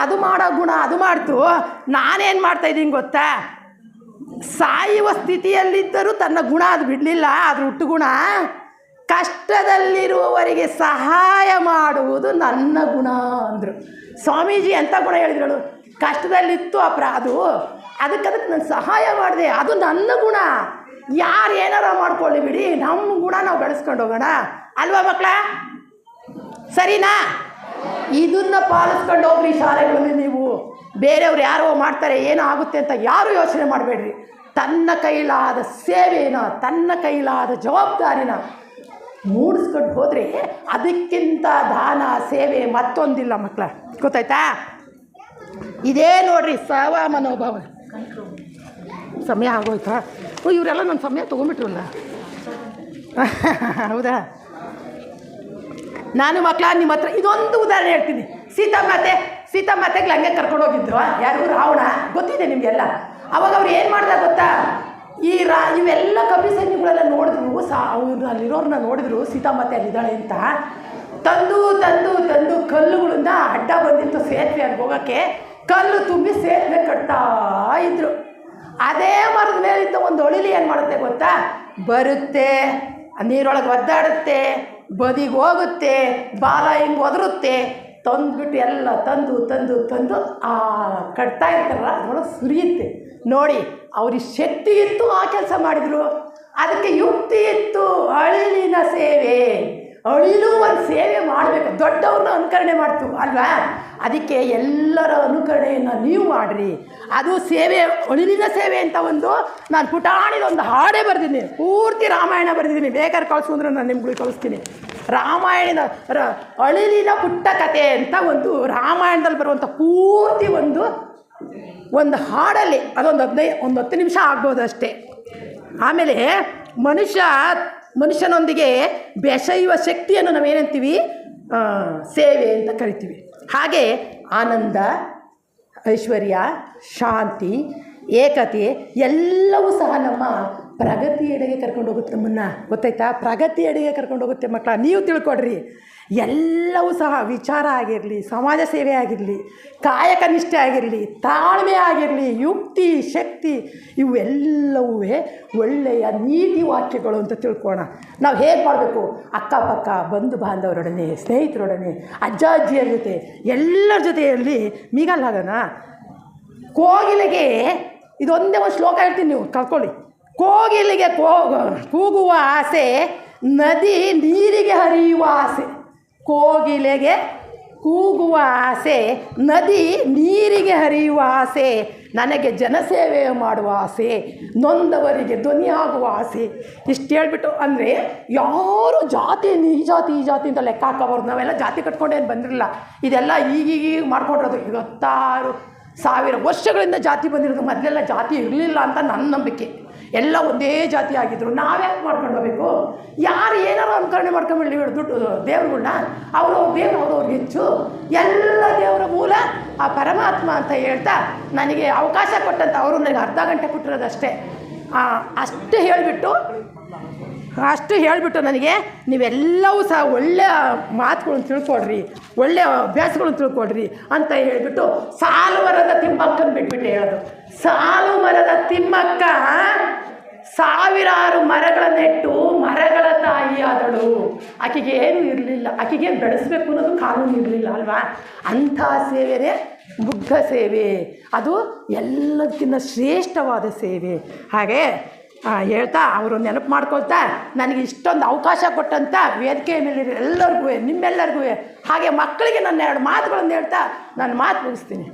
ಅದು ಮಾಡೋ ಗುಣ ಅದು ಮಾಡ್ತು. ನಾನೇನು ಮಾಡ್ತಾಯಿದ್ದೀನಿ ಗೊತ್ತಾ? ಸಾಯುವ ಸ್ಥಿತಿಯಲ್ಲಿದ್ದರೂ ತನ್ನ ಗುಣ ಅದು ಬಿಡಲಿಲ್ಲ, ಅದ್ರ ಹುಟ್ಟು ಗುಣ. ಕಷ್ಟದಲ್ಲಿರುವವರಿಗೆ ಸಹಾಯ ಮಾಡುವುದು ನನ್ನ ಗುಣ ಅಂದರು ಸ್ವಾಮೀಜಿ. ಎಂಥ ಗುಣ ಹೇಳಿದ್ರು? ಕಷ್ಟದಲ್ಲಿತ್ತು ಅದಕ್ಕೆ ನಾನು ಸಹಾಯ ಮಾಡಿದೆ, ಅದು ನನ್ನ ಗುಣ. ಯಾರು ಏನಾರ ಮಾಡ್ಕೊಳ್ಳಿ ಬಿಡಿ, ನಮ್ಮ ಗುಣ ನಾವು ಬೆಳೆಸ್ಕೊಂಡು ಹೋಗೋಣ ಅಲ್ವಾ ಮಕ್ಕಳ? ಸರಿನಾ? ಇದನ್ನು ಪಾಲಿಸ್ಕೊಂಡು ಹೋಗ್ರಿ ಶಾಲೆಗಳಲ್ಲಿ. ನೀವು ಬೇರೆಯವ್ರು ಯಾರೋ ಮಾಡ್ತಾರೆ ಏನೋ ಆಗುತ್ತೆ ಅಂತ ಯಾರೂ ಯೋಚನೆ ಮಾಡಬೇಡ್ರಿ. ತನ್ನ ಕೈಲಾದ ಸೇವೆನ, ತನ್ನ ಕೈಲಾದ ಜವಾಬ್ದಾರಿನ ಮೂಡಿಸ್ಕೊಂಡು ಹೋದರೆ ಅದಕ್ಕಿಂತ ದಾನ ಸೇವೆ ಮತ್ತೊಂದಿಲ್ಲ ಮಕ್ಕಳ. ಗೊತ್ತಾಯ್ತಾ? ಇದೇ ನೋಡ್ರಿ ಸವ ಮನೋಭಾವ. ಸಮಯ ಆಗೋಯ್ತಾ? ಇವರೆಲ್ಲ ನನ್ನ ಸಮಯ ತೊಗೊಂಬಿಟ್ರಲ್ಲ. ಹೌದಾ? ನಾನು ಮಕ್ಕಳ ನಿಮ್ಮ ಹತ್ರ ಇದೊಂದು ಉದಾಹರಣೆ ಹೇಳ್ತೀನಿ. ಸೀತಾಮಾತೆಗೆ ಹಂಗೆ ಕರ್ಕೊಂಡೋಗಿದ್ರು ಯಾರು? ರಾವಣ. ಗೊತ್ತಿದೆ ನಿಮಗೆಲ್ಲ. ಅವಾಗ ಅವ್ರು ಏನು ಮಾಡ್ದ ಗೊತ್ತಾ? ಇವೆಲ್ಲ ಕಪಿ ಸೈನ್ಯಗಳೆಲ್ಲ ನೋಡಿದ್ರು, ಅಲ್ಲಿರೋರನ್ನ ನೋಡಿದ್ರು ಸೀತಾಮಾತೆ ಅಲ್ಲಿದ್ದಾಳೆ ಅಂತ. ತಂದು ಕಲ್ಲುಗಳಿಂದ ಅಡ್ಡ ಬಂದಿತ್ತು ಸೇತುವೆ ಅಲ್ಲಿ ಹೋಗೋಕ್ಕೆ. ಕಲ್ಲು ತುಂಬಿ ಸೇತುವೆ ಕಟ್ತಾ ಇದ್ರು. ಅದೇ ಮರದ ಮೇಲಿದ್ದ ಒಂದು ಒಳಿಲಿ ಏನು ಮಾಡುತ್ತೆ ಗೊತ್ತಾ? ಬರುತ್ತೆ, ನೀರೊಳಗೆ ಒದ್ದಾಡುತ್ತೆ, ಬದಿಗೆ ಹೋಗುತ್ತೆ, ಬಾಲ ಹಿಂಗೆ ಒದರುತ್ತೆ. ತಂದುಬಿಟ್ಟು ಎಲ್ಲ ತಂದು ಆ ಕಟ್ತಾ ಇರ್ತಾರಲ್ಲ ಅದರೊಳಗೆ ಸುರಿಯುತ್ತೆ. ನೋಡಿ, ಅವ್ರಿಗೆ ಶಕ್ತಿ ಇತ್ತು, ಆ ಕೆಲಸ ಮಾಡಿದರು. ಅದಕ್ಕೆ ಯುಕ್ತಿ ಇತ್ತು. ಅಳಿಲಿನ ಸೇವೆ, ಅಳಿಲು ಒಂದು ಸೇವೆ ಮಾಡಬೇಕು. ದೊಡ್ಡವ್ರನ್ನ ಅನುಕರಣೆ ಮಾಡ್ತು ಅಲ್ವಾ? ಅದಕ್ಕೆ ಎಲ್ಲರ ಅನುಕರಣೆಯನ್ನು ನೀವು ಮಾಡಿರಿ. ಅದು ಸೇವೆ, ಅಳಿಲಿನ ಸೇವೆ ಅಂತ ನಾನು ಪುಟಾಣಿದೊಂದು ಹಾಡೇ ಬರೆದಿದ್ದೀನಿ. ಪೂರ್ತಿ ರಾಮಾಯಣ ಬರೆದಿದ್ದೀನಿ. ಬೇಕಾದ್ರೆ ಕಳಿಸು ಅಂದರೆ ನಾನು ನಿಮ್ಗಳಿಗೆ ಕಳಿಸ್ತೀನಿ. ರಾಮಾಯಣದ ಅಳಿಲಿನ ಪುಟ್ಟ ಕಥೆ ಅಂತ ರಾಮಾಯಣದಲ್ಲಿ ಬರುವಂಥ ಪೂರ್ತಿ ಒಂದು ಹಾಡಲ್ಲಿ ಅದೊಂದು 10 ನಿಮಿಷ ಆಗ್ಬೋದು ಅಷ್ಟೇ. ಆಮೇಲೆ ಮನುಷ್ಯನೊಂದಿಗೆ ಬೆಸೆಯುವ ಶಕ್ತಿಯನ್ನು ನಾವೇನಂತೀವಿ? ಸೇವೆ ಅಂತ ಕರಿತೀವಿ. ಹಾಗೆ ಆನಂದ, ಐಶ್ವರ್ಯ, ಶಾಂತಿ, ಏಕತೆ ಎಲ್ಲವೂ ಸಹ ನಮ್ಮ ಪ್ರಗತಿಯೆಡೆಗೆ ಕರ್ಕೊಂಡು ಹೋಗುತ್ತೆ ನಮ್ಮನ್ನು. ಗೊತ್ತಾಯ್ತಾ? ಪ್ರಗತಿಯೆಡೆಗೆ ಕರ್ಕೊಂಡು ಹೋಗುತ್ತೆ ಮಕ್ಕಳ. ನೀವು ತಿಳ್ಕೊಡ್ರಿ. ಎಲ್ಲವೂ ಸಹ ವಿಚಾರ ಆಗಿರಲಿ, ಸಮಾಜ ಸೇವೆ ಆಗಿರಲಿ, ಕಾಯಕ ನಿಷ್ಠೆ ಆಗಿರಲಿ, ತಾಳ್ಮೆ ಆಗಿರಲಿ, ಯುಕ್ತಿ ಶಕ್ತಿ ಇವೆಲ್ಲವೂ ಒಳ್ಳೆಯ ನೀತಿ ವಾಕ್ಯಗಳು ಅಂತ ತಿಳ್ಕೋಣ. ನಾವು ಹೇಗೆ ಮಾಡಬೇಕು? ಅಕ್ಕಪಕ್ಕ ಬಂಧು ಬಾಂಧವರೊಡನೆ, ಸ್ನೇಹಿತರೊಡನೆ, ಅಜ್ಜ ಅಜ್ಜಿಯರ ಜೊತೆ ಎಲ್ಲರ ಜೊತೆಯಲ್ಲಿ ಮಿಗಲಾಗೋಣ. ಕೋಗಿಲೆಗೆ ಇದೊಂದೇ ಒಂದು ಶ್ಲೋಕ ಹೇಳ್ತೀನಿ, ನೀವು ಕಲ್ತ್ಕೊಳ್ಳಿ. ಕೋಗಿಲೆಗೆ ಕೂಗುವ ಆಸೆ, ನದಿ ನೀರಿಗೆ ಹರಿಯುವ ಆಸೆ. ಕೋಗಿಲೆಗೆ ಕೂಗುವ ಆಸೆ, ನದಿ ನೀರಿಗೆ ಹರಿಯುವ ಆಸೆ, ನನಗೆ ಜನಸೇವೆ ಮಾಡುವ ಆಸೆ, ನೊಂದವರಿಗೆ ಧ್ವನಿಯಾಗುವ ಆಸೆ. ಇಷ್ಟು ಹೇಳ್ಬಿಟ್ಟು ಅಂದರೆ ಯಾರು ಜಾತಿ ಈ ಜಾತಿ ಅಂತ ಲೆಕ್ಕ ಹಾಕೋಬಾರ್ದು. ನಾವೆಲ್ಲ ಜಾತಿ ಕಟ್ಕೊಂಡೇನು ಬಂದಿರಲಿಲ್ಲ, ಇದೆಲ್ಲ ಈಗೀಗ ಮಾಡ್ಕೊಂಡಿರೋದು. 26,000 ವರ್ಷಗಳಿಂದ ಜಾತಿ ಬಂದಿರೋದು. ಮೊದಲೆಲ್ಲ ಜಾತಿ ಇರಲಿಲ್ಲ ಅಂತ ನನ್ನ ನಂಬಿಕೆ. ಎಲ್ಲ ಒಂದೇ ಜಾತಿ ಆಗಿದ್ದರು. ನಾವ್ಯಾಕೆ ಮಾಡ್ಕೊಂಡು ಹೋಗಬೇಕು? ಯಾರು ಏನಾರು ಅನುಕರಣೆ ಮಾಡ್ಕೊಂಬಿಡಲಿ ದುಡ್ಡು ದೇವ್ರುಗಳ್ನ, ದೇವರು ಅವ್ರವ್ರಿಗೆ ಹೆಚ್ಚು. ಎಲ್ಲ ದೇವರ ಮೂಲ ಆ ಪರಮಾತ್ಮ ಅಂತ ಹೇಳ್ತಾ ನನಗೆ ಅವಕಾಶ ಕೊಟ್ಟಂತ ಅವರು ನನಗೆ ಅರ್ಧ ಗಂಟೆ ಕೊಟ್ಟಿರೋದಷ್ಟೇ. ಅಷ್ಟು ಹೇಳಿಬಿಟ್ಟು ನನಗೆ ನೀವೆಲ್ಲವೂ ಸಹ ಒಳ್ಳೆಯ ಮಾತುಗಳನ್ನು ತಿಳ್ಕೊಡ್ರಿ, ಒಳ್ಳೆಯ ಅಭ್ಯಾಸಗಳನ್ನು ತಿಳ್ಕೊಡ್ರಿ ಅಂತ ಹೇಳಿಬಿಟ್ಟು ಸಾಲು ಮರದ ತಿಮ್ಮಕ್ಕನ ಬಿಟ್ಬಿಟ್ಟು ಹೇಳೋದು. ಸಾಲು ಮರದ ತಿಮ್ಮಕ್ಕ ಸಾವಿರಾರು ಮರಗಳ ನೆಟ್ಟು ಮರಗಳ ತಾಯಿಯಾದಳು. ಆಕೆಗೆ ಏನೂ ಇರಲಿಲ್ಲ, ಆಕೆಗೆ ಬೆಳೆಸಬೇಕು ಅನ್ನೋದು ಕಾನೂನು ಇರಲಿಲ್ಲ ಅಲ್ವಾ? ಅಂಥ ಸೇವೆನೇ ಬುದ್ಧ ಸೇವೆ. ಅದು ಎಲ್ಲದಕ್ಕಿಂತ ಶ್ರೇಷ್ಠವಾದ ಸೇವೆ. ಹಾಗೆ ಹೇಳ್ತಾ ಅವರು ನೆನಪು ಮಾಡ್ಕೊಳ್ತಾ ನನಗೆ ಇಷ್ಟೊಂದು ಅವಕಾಶ ಕೊಟ್ಟಂಥ ವೇದಿಕೆ ಮೇಲೆ ಎಲ್ಲರಿಗೂ, ನಿಮ್ಮೆಲ್ಲರಿಗೂ, ಹಾಗೆ ಮಕ್ಕಳಿಗೆ ನನ್ನ 2 ಮಾತುಗಳನ್ನು ಹೇಳ್ತಾ ನಾನು ಮಾತು ಮುಗಿಸ್ತೀನಿ.